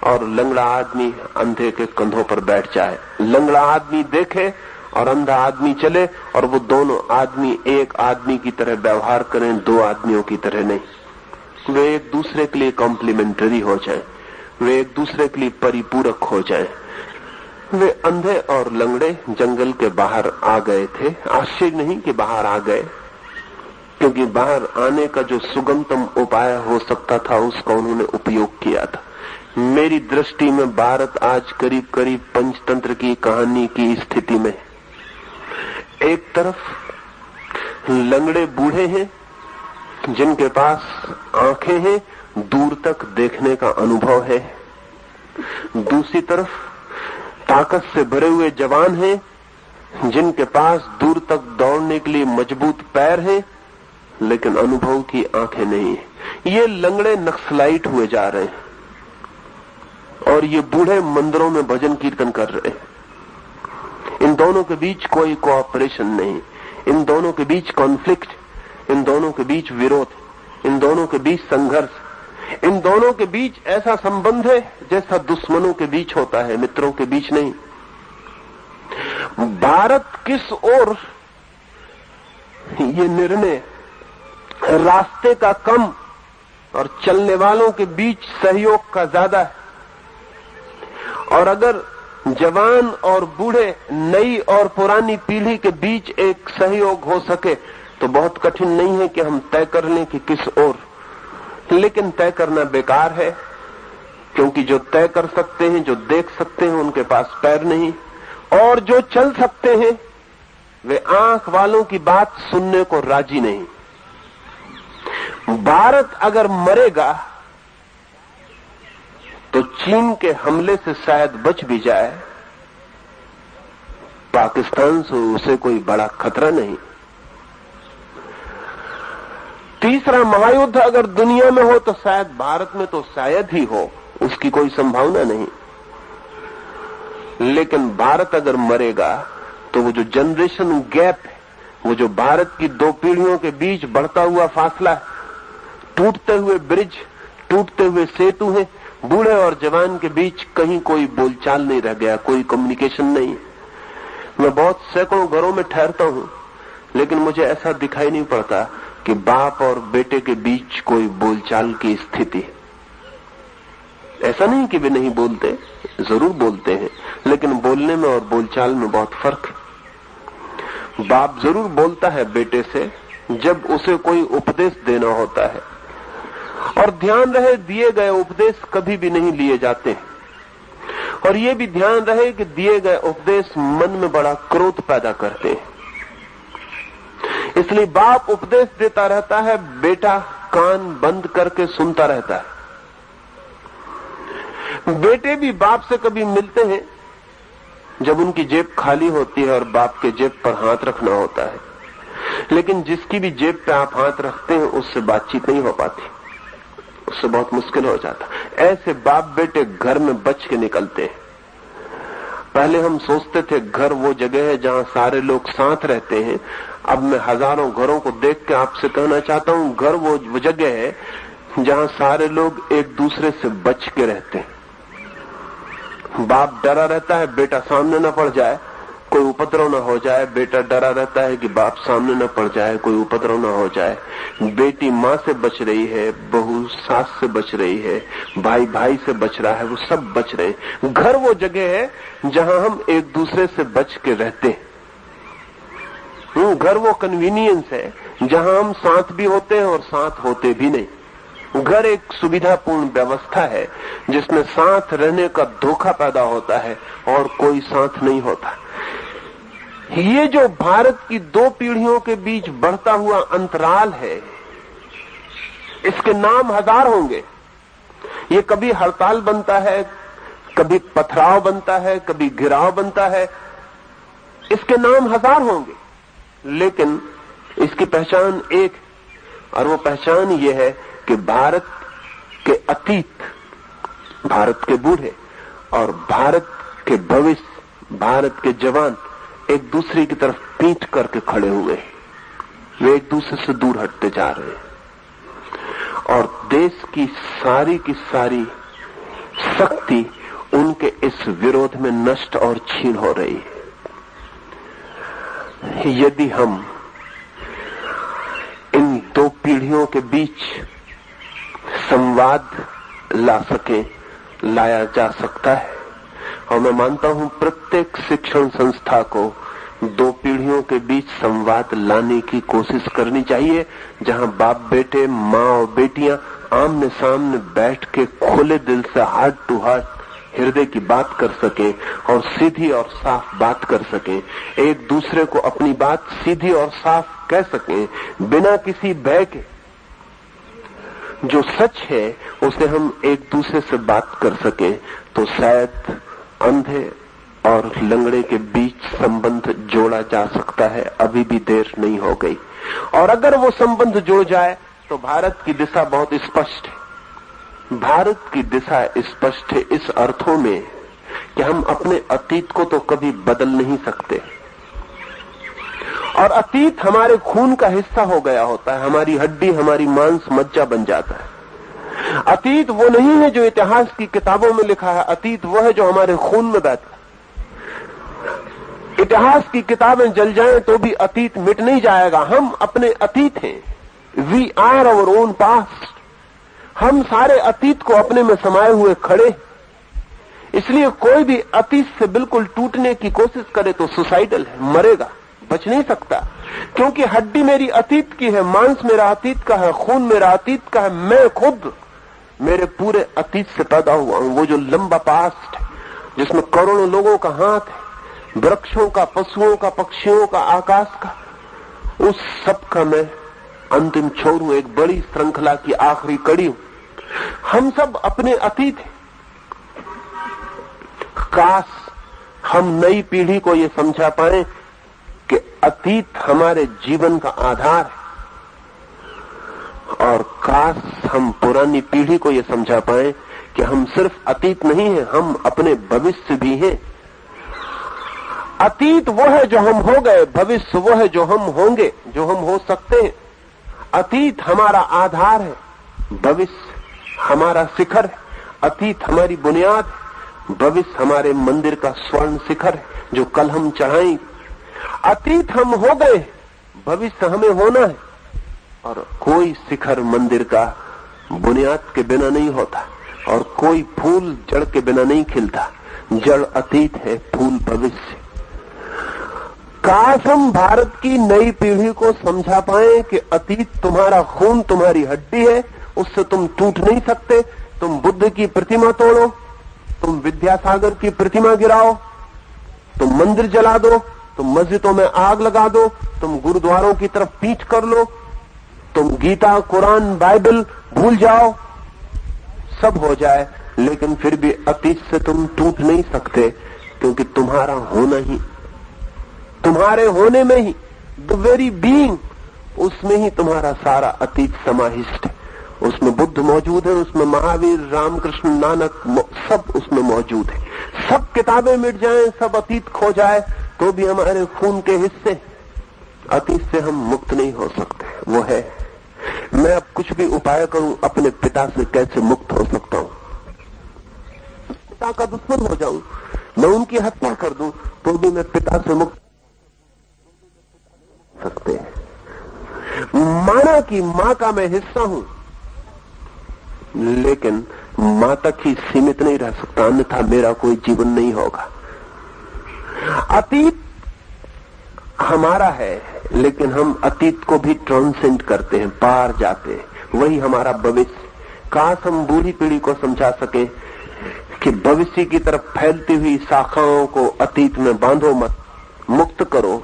और लंगड़ा आदमी अंधे के कंधों पर बैठ जाए। लंगड़ा आदमी देखे और अंधा आदमी चले, और वो दोनों आदमी एक आदमी की तरह व्यवहार करें, दो आदमियों की तरह नहीं। वे एक दूसरे के लिए कॉम्प्लीमेंटरी हो जाएं, वे एक दूसरे के लिए परिपूरक हो जाएं। वे अंधे और लंगड़े जंगल के बाहर आ गए थे। आश्चर्य नहीं कि बाहर आ गए, क्योंकि बाहर आने का जो सुगमतम उपाय हो सकता था उसका उन्होंने उपयोग किया था। मेरी दृष्टि में भारत आज करीब करीब पंचतंत्र की कहानी की स्थिति में। एक तरफ लंगड़े बूढ़े हैं जिनके पास आंखें हैं, दूर तक देखने का अनुभव है। दूसरी तरफ ताकत से भरे हुए जवान हैं जिनके पास दूर तक दौड़ने के लिए मजबूत पैर हैं, लेकिन अनुभव की आंखें नहीं है। ये लंगड़े नक्सलाइट हुए जा रहे हैं और ये बूढ़े मंदिरों में भजन कीर्तन कर रहे हैं। इन दोनों के बीच कोई कोऑपरेशन नहीं, इन दोनों के बीच कॉन्फ्लिक्ट, इन दोनों के बीच विरोध, इन दोनों के बीच संघर्ष, इन दोनों के बीच ऐसा संबंध है जैसा दुश्मनों के बीच होता है, मित्रों के बीच नहीं। भारत किस ओर, ये निर्णय रास्ते का कम और चलने वालों के बीच सहयोग का ज्यादा है। और अगर जवान और बूढ़े, नई और पुरानी पीढ़ी के बीच एक सहयोग हो सके तो बहुत कठिन नहीं है कि हम तय कर लें कि किस ओर। लेकिन तय करना बेकार है, क्योंकि जो तय कर सकते हैं, जो देख सकते हैं, उनके पास पैर नहीं, और जो चल सकते हैं वे आंख वालों की बात सुनने को राजी नहीं। भारत अगर मरेगा तो चीन के हमले से शायद बच भी जाए, पाकिस्तान से उसे कोई बड़ा खतरा नहीं। तीसरा महायुद्ध अगर दुनिया में हो तो शायद भारत में तो शायद ही हो, उसकी कोई संभावना नहीं। लेकिन भारत अगर मरेगा तो वो जो जनरेशन गैप है, वो जो भारत की 2 पीढ़ियों के बीच बढ़ता हुआ फासला है, टूटते हुए ब्रिज, टूटते हुए सेतु हैं, बूढ़े और जवान के बीच कहीं कोई बोलचाल नहीं रह गया, कोई कम्युनिकेशन नहीं। मैं बहुत सैकड़ों घरों में ठहरता हूं, लेकिन मुझे ऐसा दिखाई नहीं पड़ता कि बाप और बेटे के बीच कोई बोलचाल की स्थिति। ऐसा नहीं कि वे नहीं बोलते, जरूर बोलते हैं, लेकिन बोलने में और बोलचाल में बहुत फर्क है। बाप जरूर बोलता है बेटे से जब उसे कोई उपदेश देना होता है, और ध्यान रहे दिए गए उपदेश कभी भी नहीं लिए जाते, और ये भी ध्यान रहे कि दिए गए उपदेश मन में बड़ा क्रोध पैदा करते हैं। इसलिए बाप उपदेश देता रहता है, बेटा कान बंद करके सुनता रहता है। बेटे भी बाप से कभी मिलते हैं जब उनकी जेब खाली होती है और बाप के जेब पर हाथ रखना होता है, लेकिन जिसकी भी जेब पे आप हाथ रखते हैं उससे बातचीत नहीं हो पाती, उससे बहुत मुश्किल हो जाता। ऐसे बाप बेटे घर में बच के निकलते हैं। पहले हम सोचते थे घर वो जगह है जहां सारे लोग साथ रहते हैं। अब मैं हजारों घरों को देख के आपसे कहना चाहता हूं, घर वो जगह है जहां सारे लोग एक दूसरे से बच के रहते हैं। बाप डरा रहता है बेटा सामने न पड़ जाए, कोई उपद्रव न हो जाए। बेटा डरा रहता है कि बाप सामने न पड़ जाए, कोई उपद्रव न हो जाए। बेटी माँ से बच रही है, बहू सास से बच रही है, भाई भाई से बच रहा है, वो सब बच रहे हैं। घर वो जगह है जहां हम एक दूसरे से बच के रहते हैं। घर वो कन्वीनियंस है जहां हम साथ भी होते हैं और साथ होते भी नहीं। घर एक सुविधापूर्ण व्यवस्था है जिसमें साथ रहने का धोखा पैदा होता है और कोई साथ नहीं होता। ये जो भारत की 2 पीढ़ियों के बीच बढ़ता हुआ अंतराल है, इसके नाम हजार होंगे। ये कभी हड़ताल बनता है, कभी पथराव बनता है, कभी घिराव बनता है, इसके नाम हजार होंगे, लेकिन इसकी पहचान एक, और वो पहचान ये है कि भारत के अतीत, भारत के बूढ़े और भारत के भविष्य, भारत के जवान एक दूसरे की तरफ पीठ करके खड़े हुए हैं। वे एक दूसरे से दूर हटते जा रहे हैं और देश की सारी शक्ति उनके इस विरोध में नष्ट और छीन हो रही है। यदि हम इन 2 पीढ़ियों के बीच संवाद ला सके, लाया जा सकता है। और मैं मानता हूं प्रत्येक शिक्षण संस्था को 2 पीढ़ियों के बीच संवाद लाने की कोशिश करनी चाहिए, जहां बाप बेटे, माँ और बेटियां आमने सामने बैठ के खुले दिल से हार्ट टू हार्ट हृदय की बात कर सकें और सीधी और साफ बात कर सकें। एक दूसरे को अपनी बात सीधी और साफ कह सकें बिना किसी भय के। जो सच है उसे हम एक दूसरे से बात कर सकें तो शायद अंधे और लंगड़े के बीच संबंध जोड़ा जा सकता है। अभी भी देर नहीं हो गई, और अगर वो संबंध जुड़ जाए तो भारत की दिशा बहुत स्पष्ट है। भारत की दिशा स्पष्ट है इस अर्थों में कि हम अपने अतीत को तो कभी बदल नहीं सकते, और अतीत हमारे खून का हिस्सा हो गया होता है, हमारी हड्डी, हमारी मांस मज्जा बन जाता है। अतीत वो नहीं है जो इतिहास की किताबों में लिखा है, अतीत वो है जो हमारे खून में बहता है। इतिहास की किताबें जल जाएं तो भी अतीत मिट नहीं जाएगा। हम अपने अतीत हैं, we are our own past. हम सारे अतीत को अपने में समाये हुए खड़े। इसलिए कोई भी अतीत से बिल्कुल टूटने की कोशिश करे तो सुसाइडल है, मरेगा, बच नहीं सकता। क्योंकि हड्डी मेरी अतीत की है, मांस मेरा अतीत का है, खून मेरा अतीत का है, मैं खुद मेरे पूरे अतीत से पैदा हुआ हूं। वो जो लंबा पास्ट है जिसमें करोड़ों लोगों का हाथ है, वृक्षों का, पशुओं का, पक्षियों का, आकाश का, उस सब का मैं अंतिम छोर हूं, एक बड़ी श्रृंखला की आखिरी कड़ी हूं। हम सब अपने अतीत हैं, काश हम नई पीढ़ी को ये समझा पाए कि अतीत हमारे जीवन का आधार है, और काश हम पुरानी पीढ़ी को ये समझा पाए कि हम सिर्फ अतीत नहीं है, हम अपने भविष्य भी हैं। अतीत वो है जो हम हो गए, भविष्य वो है जो हम होंगे, जो हम हो सकते हैं। अतीत हमारा आधार है, भविष्य हमारा शिखर है। अतीत हमारी बुनियाद है, भविष्य हमारे मंदिर का स्वर्ण शिखर है जो कल हम चढ़ाएंगे। अतीत हम हो गए, भविष्य हमें होना है, और कोई शिखर मंदिर का बुनियाद के बिना नहीं होता, और कोई फूल जड़ के बिना नहीं खिलता। जड़ अतीत है, फूल भविष्य। काश हम भारत की नई पीढ़ी को समझा पाए कि अतीत तुम्हारा खून, तुम्हारी हड्डी है, उससे तुम टूट नहीं सकते। तुम बुद्ध की प्रतिमा तोड़ो, तुम विद्यासागर की प्रतिमा गिराओ, तुम मंदिर जला दो, तुम मस्जिदों में आग लगा दो, तुम गुरुद्वारों की तरफ पीठ कर लो, तुम गीता, कुरान, बाइबल भूल जाओ, सब हो जाए, लेकिन फिर भी अतीत से तुम टूट नहीं सकते, क्योंकि तुम्हारा होना ही, तुम्हारे होने में ही, द वेरी बीइंग, उसमें ही तुम्हारा सारा अतीत समाहिष्ट है। उसमें बुद्ध मौजूद है, उसमें महावीर, रामकृष्ण, नानक, सब उसमें मौजूद है। सब किताबें मिट जाएं, सब अतीत खो जाए, तो भी हमारे खून के हिस्से, अतीत से हम मुक्त नहीं हो सकते। वो है, मैं अब कुछ भी उपाय करूं, अपने पिता से कैसे मुक्त हो सकता हूं? पिता का दुश्मन हो जाऊं, मैं उनकी हत्या कर दूं, तो भी मैं पिता से मुक्त सकते हैं। माना कि मां का मैं हिस्सा हूं, लेकिन मां तक ही सीमित नहीं रह सकता, अन्यथा मेरा कोई जीवन नहीं होगा। अतीत हमारा है, लेकिन हम अतीत को भी ट्रांसेंड करते हैं, पार जाते हैं, वही हमारा भविष्य। काश हम बूढ़ी पीढ़ी को समझा सके कि भविष्य की तरफ फैलती हुई शाखाओं को अतीत में बांधो मत, मुक्त करो।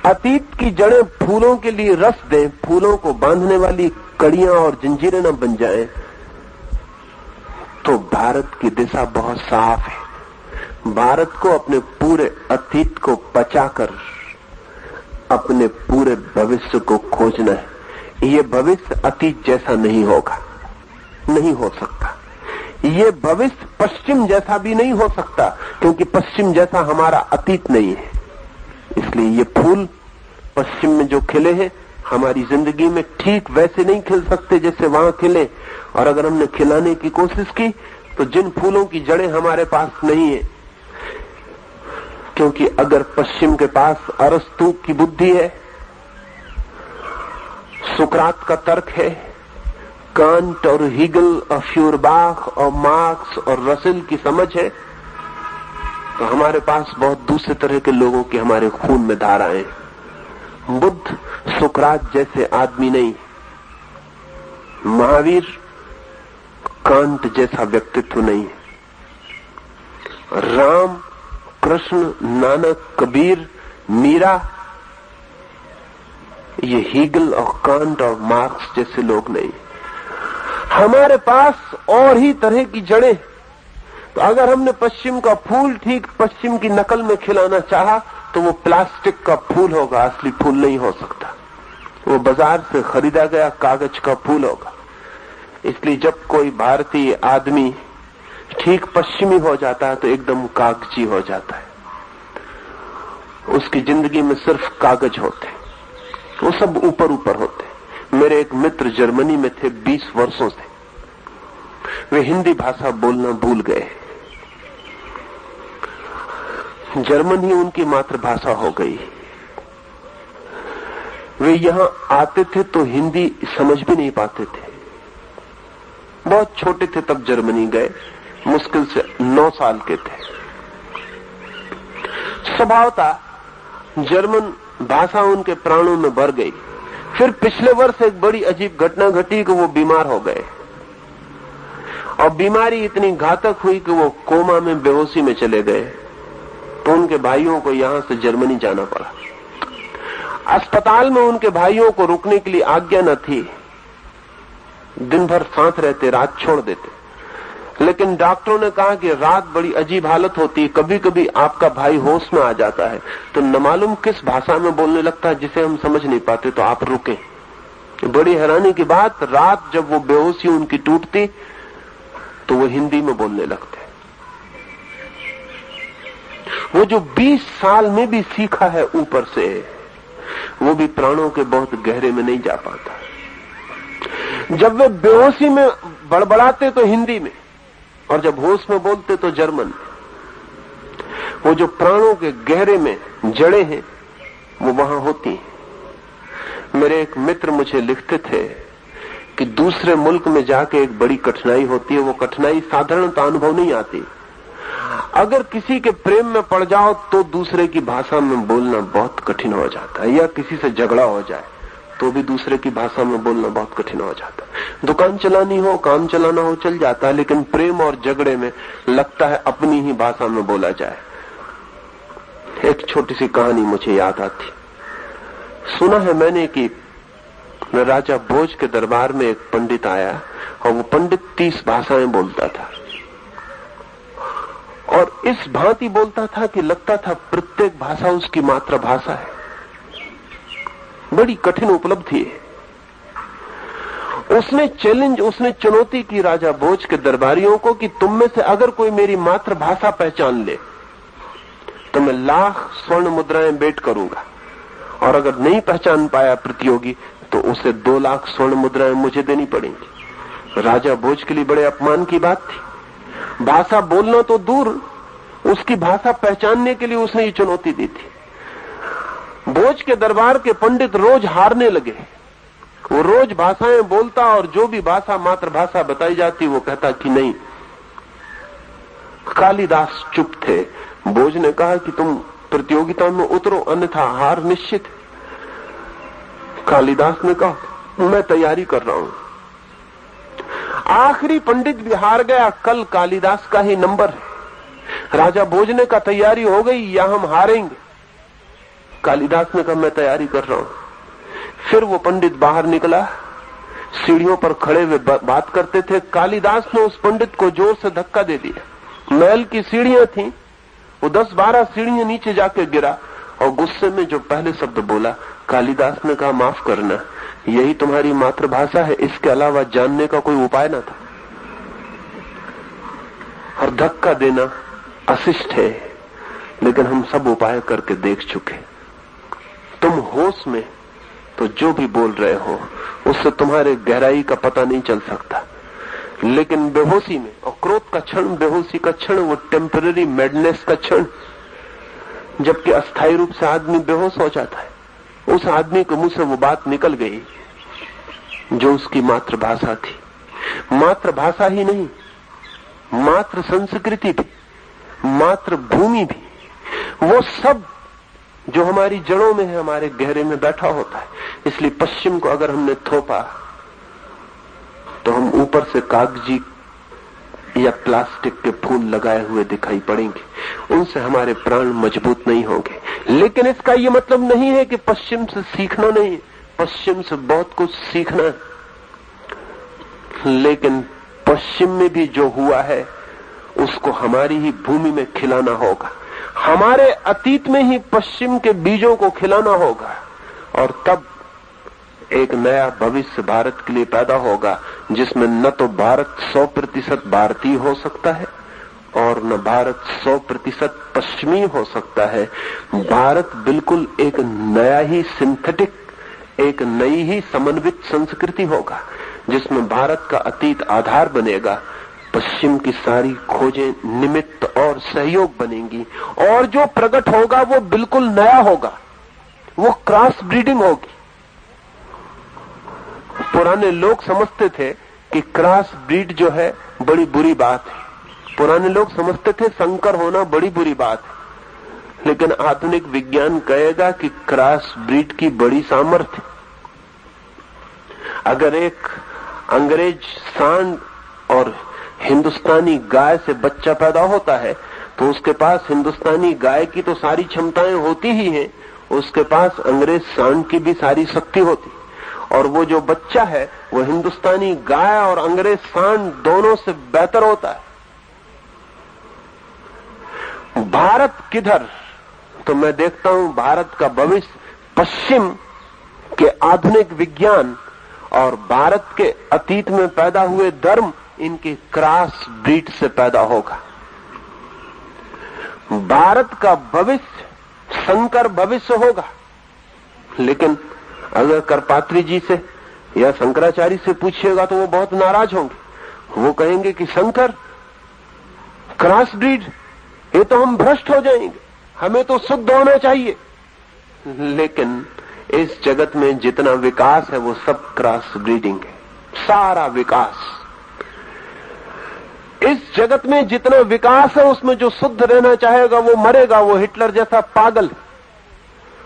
अतीत की जड़ें फूलों के लिए रस दें, फूलों को बांधने वाली कड़ियां और जंजीरें न बन जाएं, तो भारत की दिशा बहुत साफ है। भारत को अपने पूरे अतीत को पचाकर अपने पूरे भविष्य को खोजना है। ये भविष्य अतीत जैसा नहीं होगा, नहीं हो सकता। ये भविष्य पश्चिम जैसा भी नहीं हो सकता, क्योंकि पश्चिम जैसा हमारा अतीत नहीं है। इसलिए ये फूल पश्चिम में जो खिले हैं, हमारी जिंदगी में ठीक वैसे नहीं खिल सकते जैसे वहां खिले। और अगर हमने खिलाने की कोशिश की, तो जिन फूलों की जड़ें हमारे पास नहीं है, क्योंकि अगर पश्चिम के पास अरस्तु की बुद्धि है, सुकरात का तर्क है, कांट और हीगल और फ्यूरबाख और मार्क्स और रसेल की समझ है, तो हमारे पास बहुत दूसरे तरह के लोगों की हमारे खून में धाराएं। बुद्ध सुकरात जैसे आदमी नहीं, महावीर कांट जैसा व्यक्तित्व नहीं, राम, कृष्ण, नानक, कबीर, मीरा, ये हीगल और कांट और मार्क्स जैसे लोग नहीं। हमारे पास और ही तरह की जड़ें। तो अगर हमने पश्चिम का फूल ठीक पश्चिम की नकल में खिलाना चाहा, तो वो प्लास्टिक का फूल होगा, असली फूल नहीं हो सकता। वो बाजार से खरीदा गया कागज का फूल होगा। इसलिए जब कोई भारतीय आदमी ठीक पश्चिमी हो जाता है, तो एकदम कागजी हो जाता है। उसकी जिंदगी में सिर्फ कागज होते, वो सब ऊपर ऊपर होते। मेरे एक मित्र जर्मनी में थे 20 वर्षों से, वे हिंदी भाषा बोलना भूल गए। जर्मन ही उनकी मातृभाषा हो गई। वे यहां आते थे तो हिंदी समझ भी नहीं पाते थे। बहुत छोटे थे तब जर्मनी गए, मुश्किल से 9 साल के थे। स्वभावतः जर्मन भाषा उनके प्राणों में भर गई। फिर पिछले वर्ष एक बड़ी अजीब घटना घटी कि वो बीमार हो गए, और बीमारी इतनी घातक हुई कि वो कोमा में बेहोशी में चले गए। तो उनके भाइयों को यहां से जर्मनी जाना पड़ा। अस्पताल में उनके भाइयों को रुकने के लिए आज्ञा न थी। दिन भर साथ रहते, रात छोड़ देते। लेकिन डॉक्टरों ने कहा कि रात बड़ी अजीब हालत होती है, कभी कभी आपका भाई होश में आ जाता है, तो न मालूम किस भाषा में बोलने लगता है जिसे हम समझ नहीं पाते, तो आप रुके। बड़ी हैरानी की बात, रात जब वो बेहोशी उनकी टूटती तो वो हिंदी में बोलने लगते। वो जो 20 साल में भी सीखा है ऊपर से, वो भी प्राणों के बहुत गहरे में नहीं जा पाता। जब वे बेहोशी में बड़बड़ाते तो हिंदी में, और जब होश में बोलते तो जर्मन में। वो जो प्राणों के गहरे में जड़े हैं वो वहां होती हैं। मेरे एक मित्र मुझे लिखते थे कि दूसरे मुल्क में जाके एक बड़ी कठिनाई होती है। वो कठिनाई साधारणतः अनुभव नहीं आती। अगर किसी के प्रेम में पड़ जाओ तो दूसरे की भाषा में बोलना बहुत कठिन हो जाता है, या किसी से झगड़ा हो जाए तो भी दूसरे की भाषा में बोलना बहुत कठिन हो जाता है। दुकान चलानी हो, काम चलाना हो, चल जाता है, लेकिन प्रेम और झगड़े में लगता है अपनी ही भाषा में बोला जाए। एक छोटी सी कहानी मुझे याद आती। सुना है मैंने कि राजा भोज के दरबार में एक पंडित आया और वो पंडित 30 भाषाएं बोलता था, और इस भांति बोलता था कि लगता था प्रत्येक भाषा उसकी मातृभाषा है। बड़ी कठिन उपलब्धि है। उसने चुनौती की राजा भोज के दरबारियों को कि तुम में से अगर कोई मेरी मातृभाषा पहचान ले तो मैं 1,00,000 स्वर्ण मुद्राएं बेट करूंगा, और अगर नहीं पहचान पाया प्रतियोगी तो उसे 2,00,000 स्वर्ण मुद्राएं मुझे देनी पड़ेंगी। राजा भोज के लिए बड़े अपमान की बात थी। भाषा बोलना तो दूर, उसकी भाषा पहचानने के लिए उसने ये चुनौती दी थी। भोज के दरबार के पंडित रोज हारने लगे। वो रोज भाषाएं बोलता और जो भी भाषा मातृभाषा बताई जाती वो कहता कि नहीं। कालिदास चुप थे। भोज ने कहा कि तुम प्रतियोगिता में उतरो, अन्यथा हार निश्चित। कालिदास ने कहा मैं तैयारी कर रहा हूं। आखिरी पंडित भी हार गया। कल कालिदास का ही नंबर है। राजा भोज ने कहा तैयारी हो गई या हम हारेंगे? कालिदास ने कहा मैं तैयारी कर रहा हूं। फिर वो पंडित बाहर निकला। सीढ़ियों पर खड़े हुए बात करते थे। कालिदास ने उस पंडित को जोर से धक्का दे दिया। महल की सीढ़ियां थी, वो 10-12 सीढ़ियां नीचे जाके गिरा और गुस्से में जो पहले शब्द बोला, कालिदास ने कहा माफ करना, यही तुम्हारी मातृभाषा है, इसके अलावा जानने का कोई उपाय न था। और धक्का देना अशिष्ट है, लेकिन हम सब उपाय करके देख चुके। तुम होश में तो जो भी बोल रहे हो उससे तुम्हारे गहराई का पता नहीं चल सकता, लेकिन बेहोशी में, और क्रोध का क्षण, बेहोशी का क्षण, वो टेम्पररी मैडनेस का क्षण, जबकि अस्थायी रूप से आदमी बेहोश हो जाता है, उस आदमी के मुंह से वो बात निकल गई जो उसकी मातृभाषा थी। मातृभाषा ही नहीं, मातृ संस्कृति भी, मातृभूमि भी, वो सब जो हमारी जड़ों में है, हमारे गहरे में बैठा होता है। इसलिए पश्चिम को अगर हमने थोपा तो हम ऊपर से कागजी या प्लास्टिक के फूल लगाए हुए दिखाई पड़ेंगे, उनसे हमारे प्राण मजबूत नहीं होंगे। लेकिन इसका ये मतलब नहीं है कि पश्चिम से सीखना नहीं, पश्चिम से बहुत कुछ सीखना है, लेकिन पश्चिम में भी जो हुआ है उसको हमारी ही भूमि में खिलाना होगा। हमारे अतीत में ही पश्चिम के बीजों को खिलाना होगा, और तब एक नया भविष्य भारत के लिए पैदा होगा, जिसमें न तो भारत 100% भारतीय हो सकता है और न भारत 100% पश्चिमी हो सकता है। भारत बिल्कुल एक नया ही सिंथेटिक, एक नई ही समन्वित संस्कृति होगा, जिसमें भारत का अतीत आधार बनेगा, पश्चिम की सारी खोजें निमित्त और सहयोग बनेंगी, और जो प्रकट होगा वो बिल्कुल नया होगा, वो क्रॉस ब्रीडिंग होगी। पुराने लोग समझते थे कि क्रॉस ब्रीड जो है बड़ी बुरी बात है। पुराने लोग समझते थे संकर होना बड़ी बुरी बात है, लेकिन आधुनिक विज्ञान कहेगा कि क्रॉस ब्रीड की बड़ी सामर्थ्य। अगर एक अंग्रेज सांड और हिंदुस्तानी गाय से बच्चा पैदा होता है तो उसके पास हिंदुस्तानी गाय की तो सारी क्षमताएं होती ही हैं, उसके पास अंग्रेज सांड की भी सारी शक्ति होती, और वो जो बच्चा है वो हिंदुस्तानी गाय और अंग्रेज सांड दोनों से बेहतर होता है। भारत किधर? तो मैं देखता हूं भारत का भविष्य पश्चिम के आधुनिक विज्ञान और भारत के अतीत में पैदा हुए धर्म, इनके क्रॉस ब्रीड से पैदा होगा। भारत का भविष्य संकर भविष्य होगा। लेकिन अगर करपात्री जी से या शंकराचार्य से पूछिएगा तो वो बहुत नाराज होंगे। वो कहेंगे कि शंकर, क्रॉस ब्रीड, ये तो हम भ्रष्ट हो जाएंगे, हमें तो शुद्ध होना चाहिए। लेकिन इस जगत में जितना विकास है वो सब क्रॉस ब्रीडिंग है, सारा विकास। इस जगत में जितना विकास है उसमें जो शुद्ध रहना चाहेगा वो मरेगा, वो हिटलर जैसा पागल है।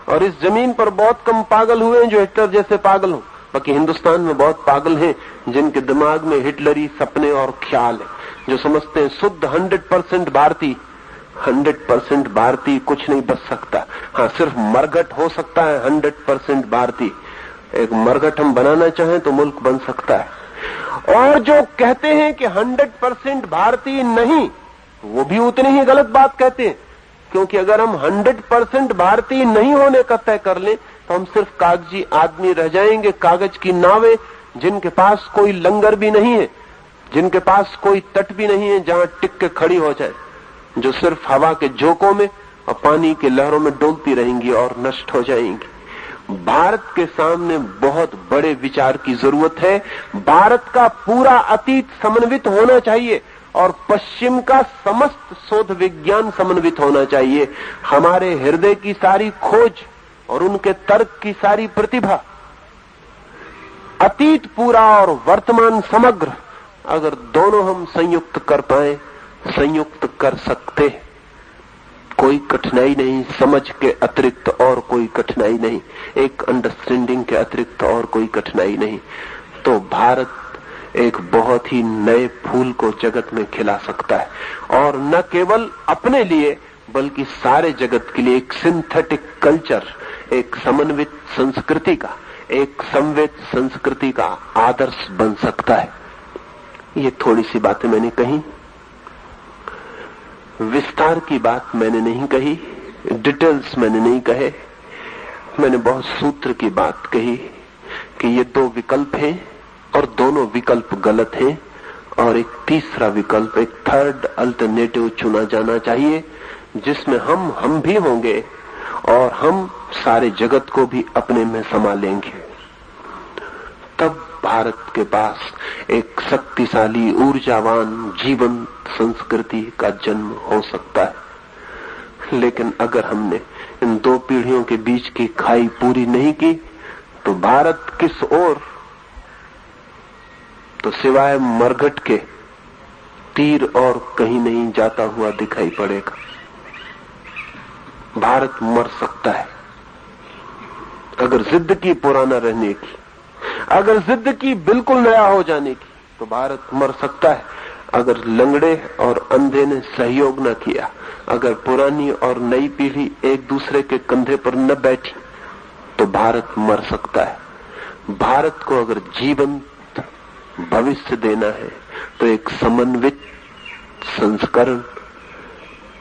और इस जमीन पर बहुत कम पागल हुए हैं जो हिटलर जैसे पागल हो। बाकी हिंदुस्तान में बहुत पागल हैं जिनके दिमाग में हिटलरी सपने और ख्याल है, जो समझते हैं शुद्ध 100% भारतीय, 100% भारतीय कुछ नहीं बच सकता। हाँ, सिर्फ मरघट हो सकता है 100% भारतीय। एक मरघट हम बनाना चाहें तो मुल्क बन सकता है। और जो कहते हैं कि 100% भारतीय नहीं, वो भी उतनी ही गलत बात कहते हैं। क्योंकि अगर हम 100% भारतीय नहीं होने का तय कर लें तो हम सिर्फ कागजी आदमी रह जाएंगे, कागज की नावें, जिनके पास कोई लंगर भी नहीं है, जिनके पास कोई तट भी नहीं है जहां टिक के खड़ी हो जाए, जो सिर्फ हवा के झोंकों में और पानी की लहरों में डोलती रहेंगी और नष्ट हो जाएंगी। भारत के सामने बहुत बड़े विचार की जरूरत है। भारत का पूरा अतीत समन्वित होना चाहिए और पश्चिम का समस्त शोध विज्ञान समन्वित होना चाहिए। हमारे हृदय की सारी खोज और उनके तर्क की सारी प्रतिभा, अतीत पूरा और वर्तमान समग्र, अगर दोनों हम संयुक्त कर पाए, संयुक्त कर सकते, कोई कठिनाई नहीं, समझ के अतिरिक्त और कोई कठिनाई नहीं, एक अंडरस्टैंडिंग के अतिरिक्त और कोई कठिनाई नहीं, तो भारत एक बहुत ही नए फूल को जगत में खिला सकता है। और न केवल अपने लिए बल्कि सारे जगत के लिए एक सिंथेटिक कल्चर, एक समन्वित संस्कृति का, एक समवेत संस्कृति का आदर्श बन सकता है। ये थोड़ी सी बातें मैंने कही, विस्तार की बात मैंने नहीं कही, डिटेल्स मैंने नहीं कहे। मैंने बहुत सूत्र की बात कही कि ये दो विकल्प हैं और दोनों विकल्प गलत हैं, और एक तीसरा विकल्प, एक थर्ड अल्टरनेटिव चुना जाना चाहिए जिसमें हम भी होंगे और हम सारे जगत को भी अपने में समा लेंगे। तब भारत के पास एक शक्तिशाली, ऊर्जावान, जीवंत संस्कृति का जन्म हो सकता है। लेकिन अगर हमने इन दो पीढ़ियों के बीच की खाई पूरी नहीं की तो भारत किस ओर, तो सिवाय मरघट के तीर और कहीं नहीं जाता हुआ दिखाई पड़ेगा। भारत मर सकता है अगर जिद की पुराना रहने की, अगर जिद की बिल्कुल नया हो जाने की, तो भारत मर सकता है। अगर लंगड़े और अंधे ने सहयोग न किया, अगर पुरानी और नई पीढ़ी एक दूसरे के कंधे पर न बैठी, तो भारत मर सकता है। भारत को अगर जीवंत भविष्य देना है तो एक समन्वित संस्करण,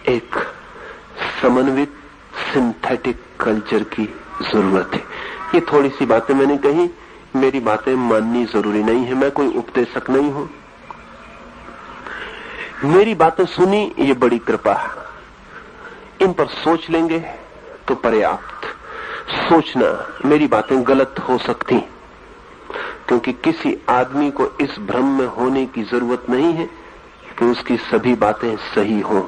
एक समन्वित सिंथेटिक कल्चर की जरूरत है। ये थोड़ी सी बातें मैंने कही, मेरी बातें माननी जरूरी नहीं है, मैं कोई उपदेशक नहीं हूं। मेरी बातें सुनी, ये बड़ी कृपा है। इन पर सोच लेंगे तो पर्याप्त। सोचना, मेरी बातें गलत हो सकती, क्योंकि किसी आदमी को इस भ्रम में होने की जरूरत नहीं है कि उसकी सभी बातें सही हों।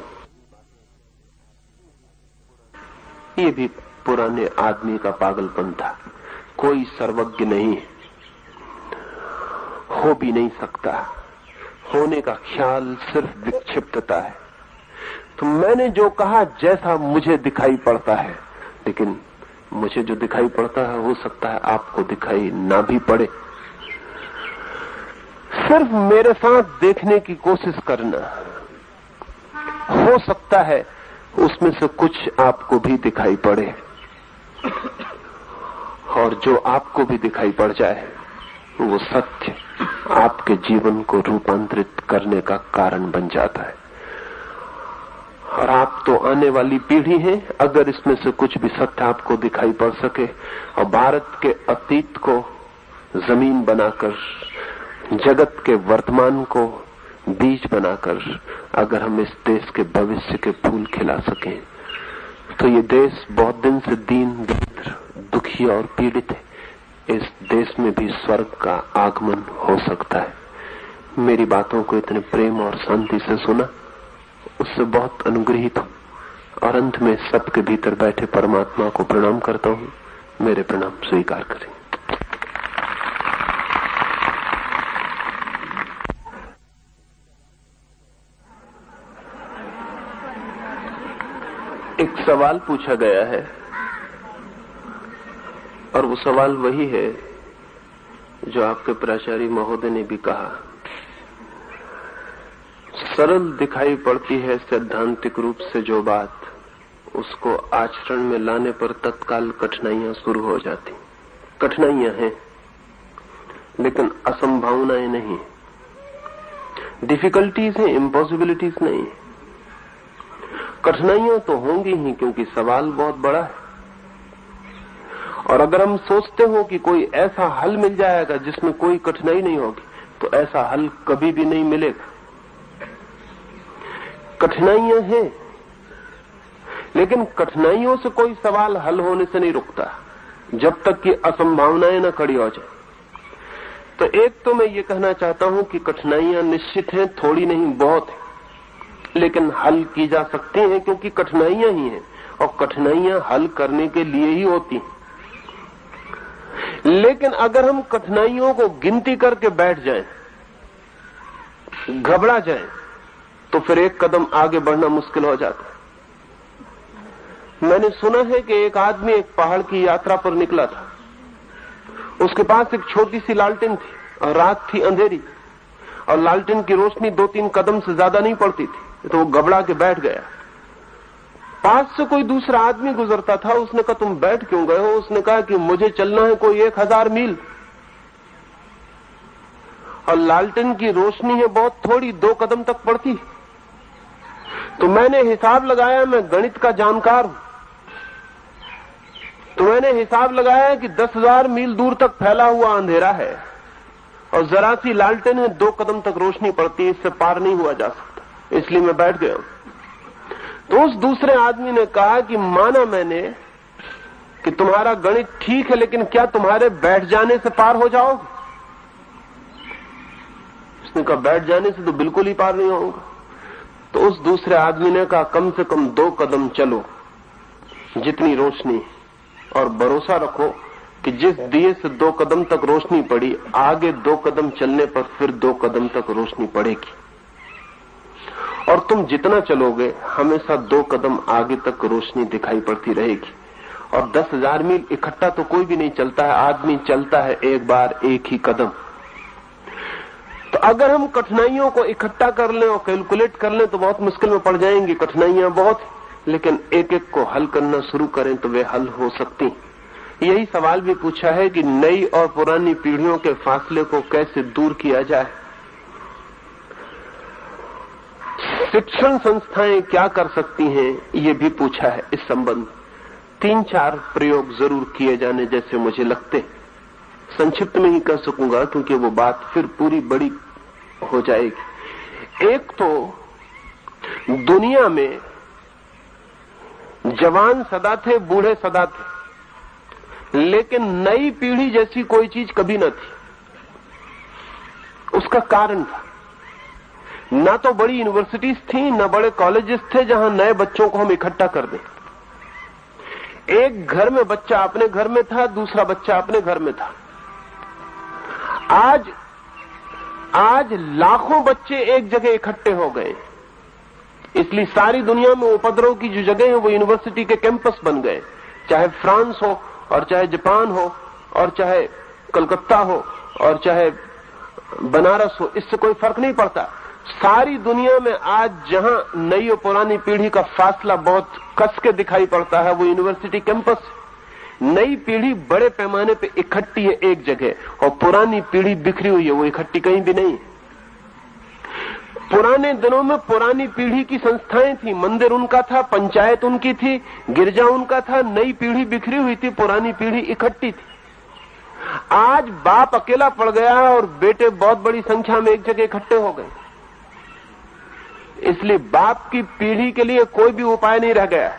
ये भी पुराने आदमी का पागलपन था। कोई सर्वज्ञ नहीं है, हो भी नहीं सकता। होने का ख्याल सिर्फ विक्षिप्तता है। तो मैंने जो कहा जैसा मुझे दिखाई पड़ता है, लेकिन मुझे जो दिखाई पड़ता है हो सकता है आपको दिखाई ना भी पड़े। सिर्फ मेरे साथ देखने की कोशिश करना, हो सकता है उसमें से कुछ आपको भी दिखाई पड़े, और जो आपको भी दिखाई पड़ जाए वो सत्य आपके जीवन को रूपांतरित करने का कारण बन जाता है। और आप तो आने वाली पीढ़ी हैं। अगर इसमें से कुछ भी सत्य आपको दिखाई पड़ सके और भारत के अतीत को जमीन बनाकर, जगत के वर्तमान को बीज बनाकर अगर हम इस देश के भविष्य के फूल खिला सकें, तो ये देश बहुत दिन से दीन, दरिद्र, दुखी और पीड़ित है। इस देश में भी स्वर्ग का आगमन हो सकता है। मेरी बातों को इतने प्रेम और शांति से सुना, उससे बहुत अनुग्रहित हूं और अंत में सबके भीतर बैठे परमात्मा को प्रणाम करता हूं। मेरे प्रणाम स्वीकार करें। एक सवाल पूछा गया है और वो सवाल वही है जो आपके प्राचार्य महोदय ने भी कहा। सरल दिखाई पड़ती है सैद्धांतिक रूप से जो बात, उसको आचरण में लाने पर तत्काल कठिनाइयां शुरू हो जाती। कठिनाइयां हैं लेकिन असंभावनाएं नहीं, डिफिकल्टीज हैं, इम्पॉसिबिलिटीज नहीं। कठिनाइयां तो होंगी ही क्योंकि सवाल बहुत बड़ा है। और अगर हम सोचते हो कि कोई ऐसा हल मिल जाएगा जिसमें कोई कठिनाई नहीं होगी, तो ऐसा हल कभी भी नहीं मिलेगा। कठिनाइयां हैं लेकिन कठिनाइयों से कोई सवाल हल होने से नहीं रुकता जब तक कि असंभावनाएं न खड़ी हो जाए। तो एक तो मैं ये कहना चाहता हूं कि कठिनाइयां निश्चित हैं, थोड़ी नहीं बहुत है, लेकिन हल की जा सकती हैं क्योंकि कठिनाइयां ही हैं और कठिनाइयां हल करने के लिए ही होती हैं। लेकिन अगर हम कठिनाइयों को गिनती करके बैठ जाएं, घबरा जाएं, तो फिर एक कदम आगे बढ़ना मुश्किल हो जाता है। मैंने सुना है कि एक आदमी एक पहाड़ की यात्रा पर निकला था। उसके पास एक छोटी सी लालटेन थी और रात थी अंधेरी और लालटेन की रोशनी 2-3 कदम से ज्यादा नहीं पड़ती थी, तो वो घबरा के बैठ गया। पास से कोई दूसरा आदमी गुजरता था। उसने कहा तुम बैठ क्यों गए हो? उसने कहा कि मुझे चलना है कोई 1000 मील और लालटेन की रोशनी है बहुत थोड़ी, 2 कदम तक पड़ती। तो मैंने हिसाब लगाया, मैं गणित का जानकार हूं, तो मैंने हिसाब लगाया कि 10,000 मील दूर तक फैला हुआ अंधेरा है और जरा सी लालटेन है, 2 कदम तक रोशनी पड़ती है, इससे पार नहीं हुआ जा सकता, इसलिए मैं बैठ गया। तो उस दूसरे आदमी ने कहा कि माना मैंने कि तुम्हारा गणित ठीक है, लेकिन क्या तुम्हारे बैठ जाने से पार हो जाओगे? उसने कहा बैठ जाने से तो बिल्कुल ही पार नहीं होगा। तो उस दूसरे आदमी ने कहा कम से कम 2 कदम चलो जितनी रोशनी, और भरोसा रखो कि जिस दिए से 2 कदम तक रोशनी पड़ी, आगे 2 कदम चलने पर फिर 2 कदम तक रोशनी पड़ेगी। और तुम जितना चलोगे हमेशा 2 कदम आगे तक रोशनी दिखाई पड़ती रहेगी। और 10,000 मील इकट्ठा तो कोई भी नहीं चलता है, आदमी चलता है एक बार एक ही कदम। तो अगर हम कठिनाइयों को इकट्ठा कर लें और कैलकुलेट कर लें तो बहुत मुश्किल में पड़ जाएंगी। कठिनाइयां बहुत, लेकिन एक एक को हल करना शुरू करें तो वे हल हो सकती। यही सवाल भी पूछा है कि नई और पुरानी पीढ़ियों के फासले को कैसे दूर किया जाए। शिक्षण संस्थाएं क्या कर सकती हैं, ये भी पूछा है। इस संबंध 3-4 प्रयोग जरूर किए जाने जैसे मुझे लगते। संक्षिप्त में ही कह सकूंगा क्योंकि वो बात फिर पूरी बड़ी हो जाएगी। एक तो दुनिया में जवान सदा थे, बूढ़े सदा थे, लेकिन नई पीढ़ी जैसी कोई चीज कभी न थी। उसका कारण था, ना तो बड़ी यूनिवर्सिटीज थी, ना बड़े कॉलेजेस थे जहां नए बच्चों को हम इकट्ठा कर दें। एक घर में बच्चा अपने घर में था, दूसरा बच्चा अपने घर में था। आज लाखों बच्चे एक जगह इकट्ठे हो गए, इसलिए सारी दुनिया में उपद्रव की जो जगह है वो यूनिवर्सिटी के कैंपस बन गए। चाहे फ्रांस हो और चाहे जापान हो और चाहे कलकत्ता हो और चाहे बनारस हो, इससे कोई फर्क नहीं पड़ता। सारी दुनिया में आज जहां नई और पुरानी पीढ़ी का फासला बहुत कस के दिखाई पड़ता है वो यूनिवर्सिटी कैंपस। नई पीढ़ी बड़े पैमाने पे इकट्ठी है एक जगह और पुरानी पीढ़ी बिखरी हुई है, वो इकट्ठी कहीं भी नहीं। पुराने दिनों में पुरानी पीढ़ी की संस्थाएं थी, मंदिर उनका था, पंचायत उनकी थी, गिरजा उनका था, नई पीढ़ी बिखरी हुई थी, पुरानी पीढ़ी इकट्ठी थी। आज बाप अकेला पड़ गया है और बेटे बहुत बड़ी संख्या में एक जगह इकट्ठे हो गए। इसलिए बाप की पीढ़ी के लिए कोई भी उपाय नहीं रह गया।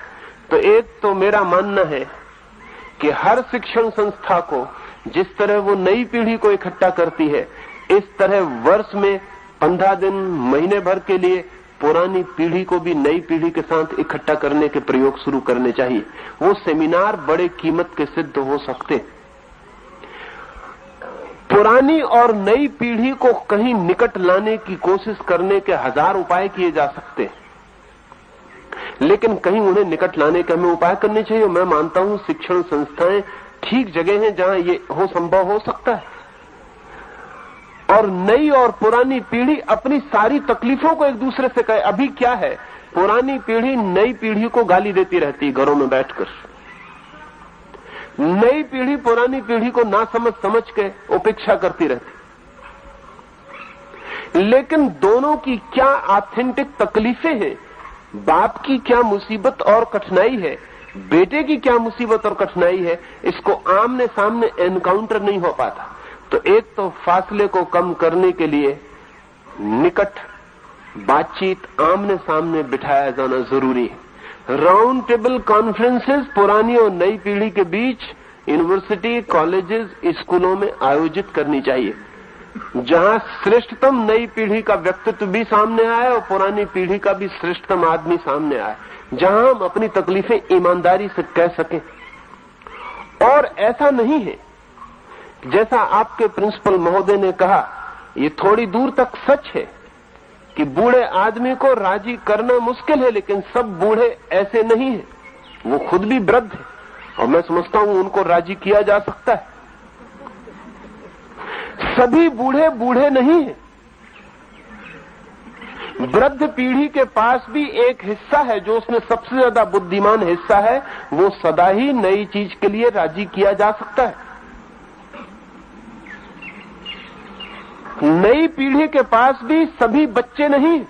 तो एक तो मेरा मानना है कि हर शिक्षण संस्था को जिस तरह वो नई पीढ़ी को इकट्ठा करती है, इस तरह वर्ष में 15 दिन, महीने भर के लिए पुरानी पीढ़ी को भी नई पीढ़ी के साथ इकट्ठा करने के प्रयोग शुरू करने चाहिए। वो सेमिनार बड़े कीमत के सिद्ध हो सकते। पुरानी और नई पीढ़ी को कहीं निकट लाने की कोशिश करने के 1000 उपाय किए जा सकते, लेकिन कहीं उन्हें निकट लाने के हमें उपाय करने चाहिए। मैं मानता हूं शिक्षण संस्थाएं ठीक जगह हैं जहां ये संभव हो सकता है। और नई और पुरानी पीढ़ी अपनी सारी तकलीफों को एक दूसरे से कहे। अभी क्या है, पुरानी पीढ़ी नई पीढ़ी को गाली देती रहती घरों में बैठकर, नई पीढ़ी पुरानी पीढ़ी को ना समझ के उपेक्षा करती रहती। लेकिन दोनों की क्या ऑथेंटिक तकलीफें हैं, बाप की क्या मुसीबत और कठिनाई है, बेटे की क्या मुसीबत और कठिनाई है, इसको आमने सामने एनकाउंटर नहीं हो पाता। तो एक तो फासले को कम करने के लिए निकट बातचीत, आमने सामने बिठाया जाना जरूरी है। राउंड टेबल कॉन्फ्रेंसेस पुरानी और नई पीढ़ी के बीच यूनिवर्सिटी, कॉलेजेस, स्कूलों में आयोजित करनी चाहिए, जहां श्रेष्ठतम नई पीढ़ी का व्यक्तित्व भी सामने आए और पुरानी पीढ़ी का भी श्रेष्ठतम आदमी सामने आए, जहां हम अपनी तकलीफें ईमानदारी से कह सकें। और ऐसा नहीं है जैसा आपके प्रिंसिपल महोदय ने कहा, ये थोड़ी दूर तक सच है कि बूढ़े आदमी को राजी करना मुश्किल है, लेकिन सब बूढ़े ऐसे नहीं है। वो खुद भी वृद्ध है और मैं समझता हूं उनको राजी किया जा सकता है। सभी बूढ़े बूढ़े नहीं है। वृद्ध पीढ़ी के पास भी एक हिस्सा है जो उसमें सबसे ज्यादा बुद्धिमान हिस्सा है, वो सदा ही नई चीज के लिए राजी किया जा सकता है। नई पीढ़ी के पास भी सभी बच्चे नहीं,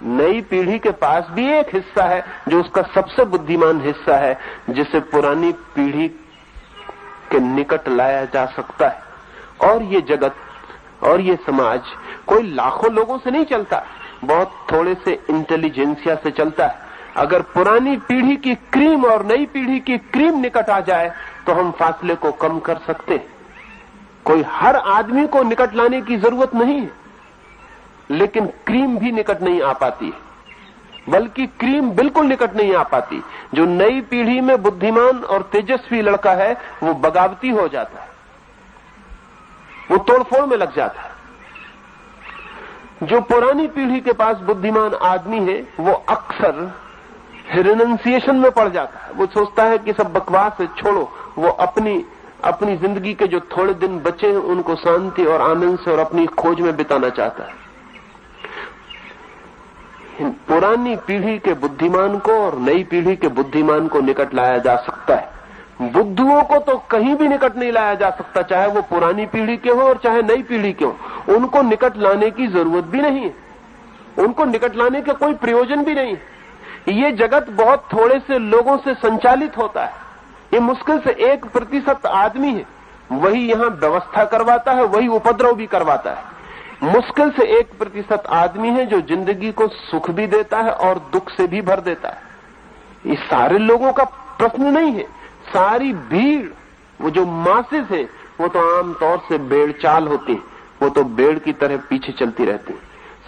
नई पीढ़ी के पास भी एक हिस्सा है जो उसका सबसे बुद्धिमान हिस्सा है, जिसे पुरानी पीढ़ी के निकट लाया जा सकता है। और ये जगत और ये समाज कोई लाखों लोगों से नहीं चलता, बहुत थोड़े से इंटेलिजेंसिया से चलता है। अगर पुरानी पीढ़ी की क्रीम और नई पीढ़ी की क्रीम निकट आ जाए तो हम फासले को कम कर सकते हैं। कोई हर आदमी को निकट लाने की जरूरत नहीं है, लेकिन क्रीम भी निकट नहीं आ पाती है, बल्कि क्रीम बिल्कुल निकट नहीं आ पाती। जो नई पीढ़ी में बुद्धिमान और तेजस्वी लड़का है वो बगावती हो जाता है, वो तोड़फोड़ में लग जाता है। जो पुरानी पीढ़ी के पास बुद्धिमान आदमी है वो अक्सर रिनंसिएशन में पड़ जाता है। वो सोचता है कि सब बकवास है, छोड़ो। वो अपनी जिंदगी के जो थोड़े दिन बचे हैं उनको शांति और आनंद से और अपनी खोज में बिताना चाहता है। पुरानी पीढ़ी के बुद्धिमान को और नई पीढ़ी के बुद्धिमान को निकट लाया जा सकता है। बुद्धुओं को तो कहीं भी निकट नहीं लाया जा सकता, चाहे वो पुरानी पीढ़ी के हो और चाहे नई पीढ़ी के हो। उनको निकट लाने की जरूरत भी नहीं है, उनको निकट लाने का कोई प्रयोजन भी नहीं है। ये जगत बहुत थोड़े से लोगों से संचालित होता है। ये मुश्किल से 1% आदमी है, वही यहां व्यवस्था करवाता है, वही उपद्रव भी करवाता है। मुश्किल से 1% आदमी है जो जिंदगी को सुख भी देता है और दुख से भी भर देता है। ये सारे लोगों का प्रश्न नहीं है। सारी भीड़, वो जो मासेस है, वो तो आमतौर से भेड़ चाल होती है, वो तो भेड़ की तरह पीछे चलती रहती है।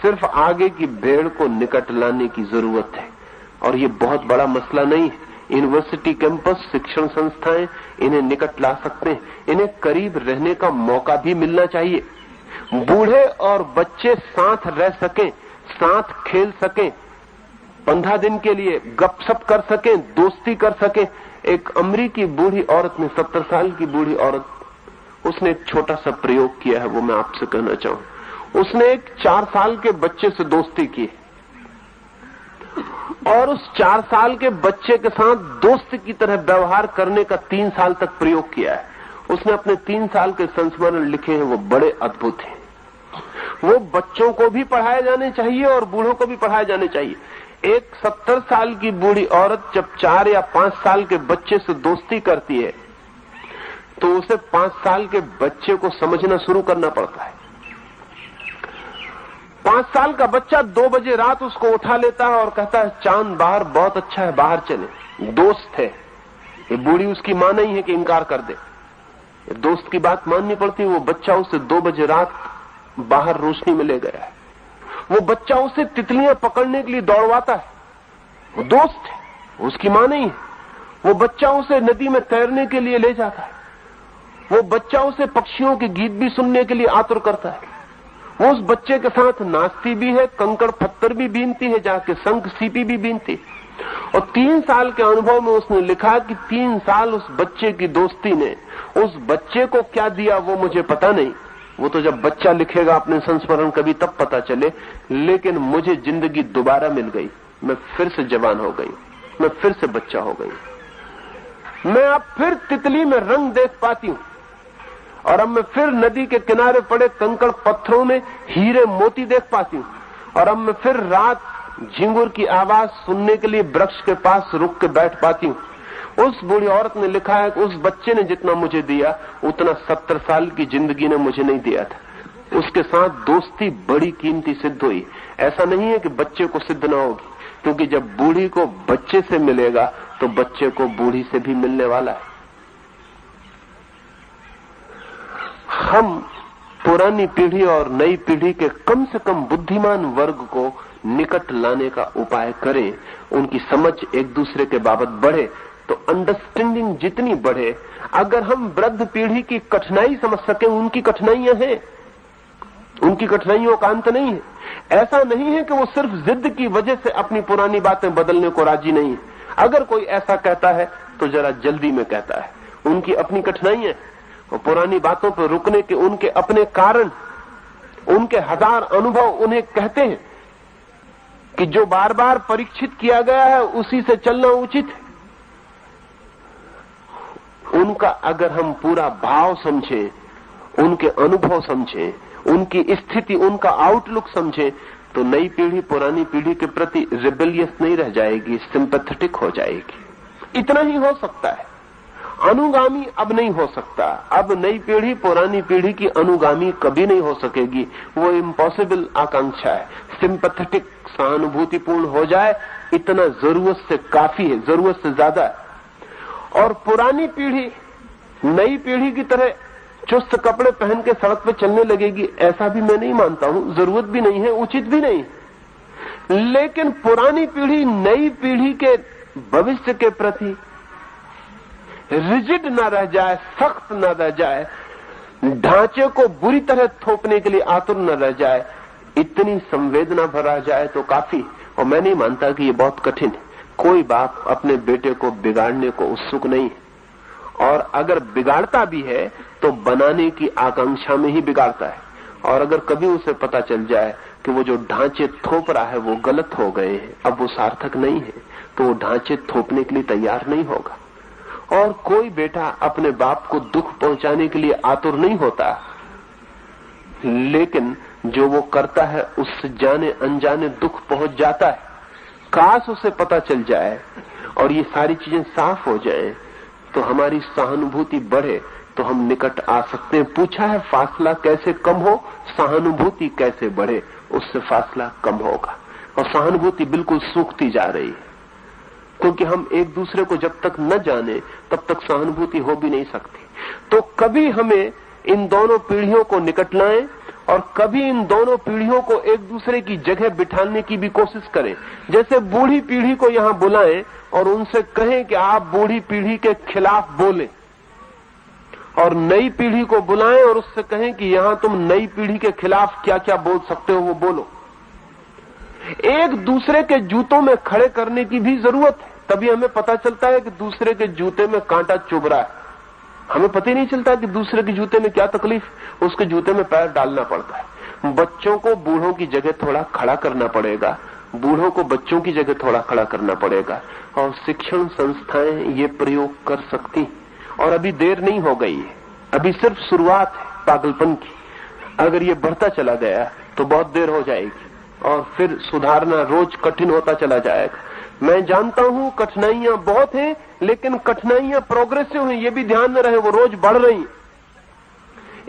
सिर्फ आगे की भेड़ को निकट लाने की जरूरत है, और ये बहुत बड़ा मसला नहीं है। यूनिवर्सिटी कैंपस, शिक्षण संस्थाएं इन्हें निकट ला सकते हैं। इन्हें करीब रहने का मौका भी मिलना चाहिए। बूढ़े और बच्चे साथ रह सकें, साथ खेल सकें, 15 दिन के लिए गपशप कर सकें, दोस्ती कर सकें। एक अमरीकी बूढ़ी औरत ने, 70 साल की बूढ़ी औरत, उसने एक छोटा सा प्रयोग किया है, वो मैं आपसे कहना चाहूं। उसने एक 4 साल के बच्चे से दोस्ती की और उस 4 साल के बच्चे के साथ दोस्त की तरह व्यवहार करने का 3 साल तक प्रयोग किया है। उसने अपने 3 साल के संस्मरण लिखे हैं, वो बड़े अद्भुत हैं। वो बच्चों को भी पढ़ाए जाने चाहिए और बूढ़ों को भी पढ़ाए जाने चाहिए। एक 70 साल की बूढ़ी औरत जब 4 या 5 साल के बच्चे से दोस्ती करती है तो उसे 5 साल के बच्चे को समझना शुरू करना पड़ता है। 5 साल का बच्चा 2 बजे रात उसको उठा लेता है और कहता है चांद बाहर बहुत अच्छा है, बाहर चले। दोस्त है, ये बूढ़ी उसकी मां नहीं है कि इंकार कर दे, दोस्त की बात माननी पड़ती है। वो बच्चा उसे 2 बजे रात बाहर रोशनी में ले गया है। वो बच्चा उसे तितलियां पकड़ने के लिए दौड़वाता है, वो दोस्त है, उसकी मां नहीं है। वो बच्चा उसे नदी में तैरने के लिए ले जाता है। वो बच्चा उसे पक्षियों के गीत भी सुनने के लिए आतुर करता है। वो उस बच्चे के साथ नाचती भी है, कंकड़ पत्थर भी बीनती है, जाके शंख सीपी भी बीनती। और 3 साल के अनुभव में उसने लिखा कि 3 साल उस बच्चे की दोस्ती ने उस बच्चे को क्या दिया वो मुझे पता नहीं, वो तो जब बच्चा लिखेगा अपने संस्मरण कभी तब पता चले, लेकिन मुझे जिंदगी दोबारा मिल गई। मैं फिर से जवान हो गई, मैं फिर से बच्चा हो गई। मैं अब फिर तितली में रंग देख पाती हूं और अब मैं फिर नदी के किनारे पड़े कंकड़ पत्थरों में हीरे मोती देख पाती हूं और अब मैं फिर रात झिंगुर की आवाज सुनने के लिए वृक्ष के पास रुक के बैठ पाती हूं। उस बूढ़ी औरत ने लिखा है कि उस बच्चे ने जितना मुझे दिया उतना 70 साल की जिंदगी ने मुझे नहीं दिया था। उसके साथ दोस्ती बड़ी कीमती सिद्ध हुई। ऐसा नहीं है कि बच्चे को सिद्ध न होगी, क्योंकि जब बूढ़ी को बच्चे से मिलेगा तो बच्चे को बूढ़ी से भी मिलने वाला है। हम पुरानी पीढ़ी और नई पीढ़ी के कम से कम बुद्धिमान वर्ग को निकट लाने का उपाय करें, उनकी समझ एक दूसरे के बाबत बढ़े, तो अंडरस्टैंडिंग जितनी बढ़े, अगर हम वृद्ध पीढ़ी की कठिनाई समझ सकें, उनकी कठिनाइयां हैं, उनकी कठिनाइयों का अंत नहीं है। ऐसा नहीं है कि वो सिर्फ जिद की वजह से अपनी पुरानी बातें बदलने को राजी नहीं है। अगर कोई ऐसा कहता है तो जरा जल्दी में कहता है, उनकी अपनी कठिनाइयां, और पुरानी बातों पर रुकने के उनके अपने कारण, उनके हजार अनुभव उन्हें कहते हैं कि जो बार बार परीक्षित किया गया है उसी से चलना उचित है। उनका अगर हम पूरा भाव समझें, उनके अनुभव समझें, उनकी स्थिति, उनका आउटलुक समझें, तो नई पीढ़ी पुरानी पीढ़ी के प्रति रिबेलियस नहीं रह जाएगी, सिंपैथेटिक हो जाएगी। इतना ही हो सकता है, अनुगामी अब नहीं हो सकता। अब नई पीढ़ी पुरानी पीढ़ी की अनुगामी कभी नहीं हो सकेगी, वो इम्पॉसिबल आकांक्षा है। सिंपैथेटिक, सहानुभूतिपूर्ण हो जाए, इतना जरूरत से काफी है, जरूरत से ज्यादा है। और पुरानी पीढ़ी नई पीढ़ी की तरह चुस्त कपड़े पहन के सड़क पे चलने लगेगी, ऐसा भी मैं नहीं मानता हूं, जरूरत भी नहीं है, उचित भी नहीं। लेकिन पुरानी पीढ़ी नई पीढ़ी के भविष्य के प्रति रिजिड न रह जाए, सख्त न रह जाए, ढांचे को बुरी तरह थोपने के लिए आतुर न रह जाए, इतनी संवेदना भरा जाए तो काफी। और मैं नहीं मानता कि ये बहुत कठिन है। कोई बाप अपने बेटे को बिगाड़ने को उत्सुक नहीं है, और अगर बिगाड़ता भी है तो बनाने की आकांक्षा में ही बिगाड़ता है। और अगर कभी उसे पता चल जाए कि वो जो ढांचे थोप रहा है वो गलत हो गए हैं, अब वो सार्थक नहीं है, तो वो ढांचे थोपने के लिए तैयार नहीं होगा। और कोई बेटा अपने बाप को दुख पहुंचाने के लिए आतुर नहीं होता, लेकिन जो वो करता है उससे जाने अनजाने दुख पहुंच जाता है। काश उसे पता चल जाए और ये सारी चीजें साफ हो जाएं, तो हमारी सहानुभूति बढ़े, तो हम निकट आ सकते हैं। पूछा है फासला कैसे कम हो, सहानुभूति कैसे बढ़े, उससे फासला कम होगा। और सहानुभूति बिल्कुल सूखती जा रही है, क्योंकि हम एक दूसरे को जब तक न जाने तब तक सहानुभूति हो भी नहीं सकती। तो कभी हमें इन दोनों पीढ़ियों को निकट लाएं और कभी इन दोनों पीढ़ियों को एक दूसरे की जगह बिठाने की भी कोशिश करें। जैसे बूढ़ी पीढ़ी को यहां बुलाएं और उनसे कहें कि आप बूढ़ी पीढ़ी के खिलाफ बोलें, और नई पीढ़ी को बुलाएं और उससे कहें कि यहां तुम नई पीढ़ी के खिलाफ क्या क्या बोल सकते हो वो बोलो। एक दूसरे के जूतों में खड़े करने की भी जरूरत है, तभी हमें पता चलता है कि दूसरे के जूते में कांटा चुभ रहा है। हमें पता ही नहीं चलता कि दूसरे के जूते में क्या तकलीफ, उसके जूते में पैर डालना पड़ता है। बच्चों को बूढ़ों की जगह थोड़ा खड़ा करना पड़ेगा, बूढ़ों को बच्चों की जगह थोड़ा खड़ा करना पड़ेगा, और शिक्षण संस्थाएं ये प्रयोग कर सकती। और अभी देर नहीं हो गई है, अभी सिर्फ शुरुआत है पागलपन की। अगर ये बढ़ता चला गया तो बहुत देर हो जाएगी और फिर सुधारना रोज कठिन होता चला जाएगा। मैं जानता हूं कठिनाइयां बहुत हैं, लेकिन कठिनाइयां प्रोग्रेसिव हैं, ये भी ध्यान में रहे, वो रोज बढ़ रही हैं।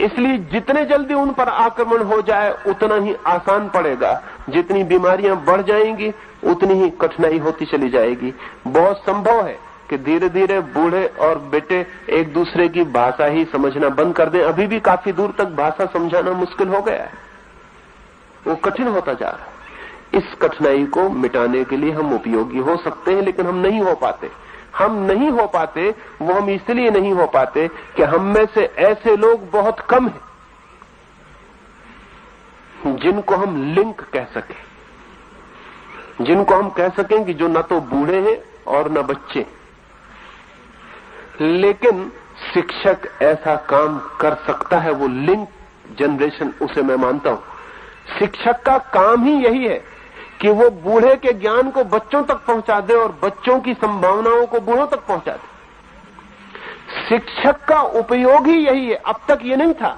इसलिए जितने जल्दी उन पर आक्रमण हो जाए उतना ही आसान पड़ेगा। जितनी बीमारियां बढ़ जाएंगी उतनी ही कठिनाई होती चली जाएगी। बहुत संभव है कि धीरे धीरे बूढ़े और बेटे एक दूसरे की भाषा ही समझना बंद कर दें। अभी भी काफी दूर तक भाषा समझाना मुश्किल हो गया है, वो कठिन होता जा रहा है। इस कठिनाई को मिटाने के लिए हम उपयोगी हो सकते हैं, लेकिन हम नहीं हो पाते। हम नहीं हो पाते, वो हम इसलिए नहीं हो पाते कि हम में से ऐसे लोग बहुत कम हैं जिनको हम लिंक कह सकें, जिनको हम कह सकें कि जो न तो बूढ़े हैं और न बच्चे। लेकिन शिक्षक ऐसा काम कर सकता है, वो लिंक जनरेशन, उसे मैं मानता हूं। शिक्षक का काम ही यही है कि वो बूढ़े के ज्ञान को बच्चों तक पहुंचा दे और बच्चों की संभावनाओं को बूढ़ों तक पहुंचा दे। शिक्षक का उपयोग ही यही है। अब तक ये नहीं था।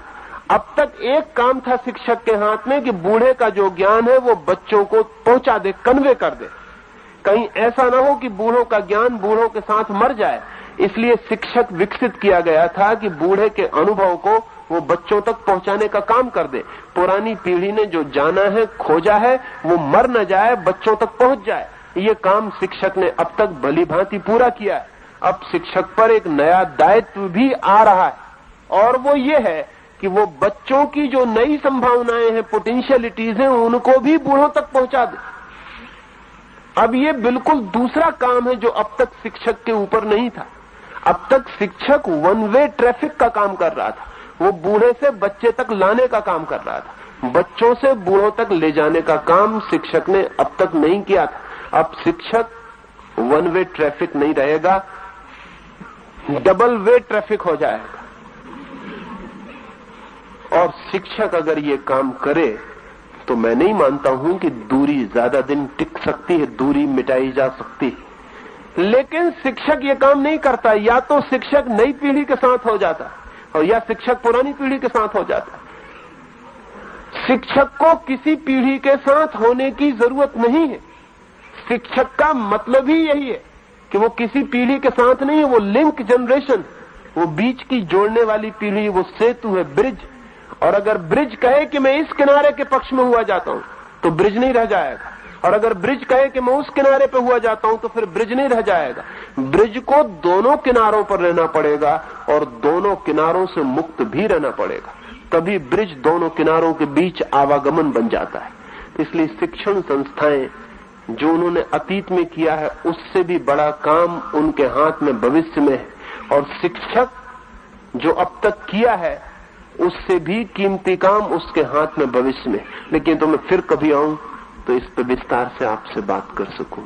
अब तक एक काम था शिक्षक के हाथ में कि बूढ़े का जो ज्ञान है वो बच्चों को पहुंचा दे, कन्वे कर दे। कहीं ऐसा ना हो कि बूढ़ों का ज्ञान बूढ़ों के साथ मर जाए। इसलिए शिक्षक विकसित किया गया था कि बूढ़े के अनुभव को वो बच्चों तक पहुंचाने का काम कर दे। पुरानी पीढ़ी ने जो जाना है, खोजा है, वो मर न जाए, बच्चों तक पहुंच जाए। ये काम शिक्षक ने अब तक भली भांति पूरा किया है। अब शिक्षक पर एक नया दायित्व भी आ रहा है, और वो ये है कि वो बच्चों की जो नई संभावनाएं हैं, पोटेंशियलिटीज हैं, उनको भी बूढ़ों तक पहुंचा दे। अब ये बिल्कुल दूसरा काम है जो अब तक शिक्षक के ऊपर नहीं था। अब तक शिक्षक वन वे ट्रैफिक का काम कर रहा था। वो बूढ़े से बच्चे तक लाने का काम कर रहा था। बच्चों से बूढ़ों तक ले जाने का काम शिक्षक ने अब तक नहीं किया था। अब शिक्षक वन वे ट्रैफिक नहीं रहेगा, डबल वे ट्रैफिक हो जाएगा। और शिक्षक अगर ये काम करे तो मैं नहीं मानता हूं कि दूरी ज्यादा दिन टिक सकती है, दूरी मिटाई जा सकती है। लेकिन शिक्षक ये काम नहीं करता। या तो शिक्षक नई पीढ़ी के साथ हो जाता और या शिक्षक पुरानी पीढ़ी के साथ हो जाता। शिक्षक को किसी पीढ़ी के साथ होने की जरूरत नहीं है। शिक्षक का मतलब ही यही है कि वो किसी पीढ़ी के साथ नहीं है, वो लिंक जनरेशन, वो बीच की जोड़ने वाली पीढ़ी, वो सेतु है, ब्रिज। और अगर ब्रिज कहे कि मैं इस किनारे के पक्ष में हुआ जाता हूं तो ब्रिज नहीं रह जाएगा, और अगर ब्रिज कहे कि मैं उस किनारे पे हुआ जाता हूं तो फिर ब्रिज नहीं रह जाएगा। ब्रिज को दोनों किनारों पर रहना पड़ेगा और दोनों किनारों से मुक्त भी रहना पड़ेगा, तभी ब्रिज दोनों किनारों के बीच आवागमन बन जाता है। इसलिए शिक्षण संस्थाएं जो उन्होंने अतीत में किया है उससे भी बड़ा काम उनके हाथ में भविष्य में है, और शिक्षक जो अब तक किया है उससे भी कीमती काम उसके हाथ में भविष्य में। लेकिन तो मैं फिर कभी आऊं तो इस पर विस्तार से आपसे बात कर सकूं।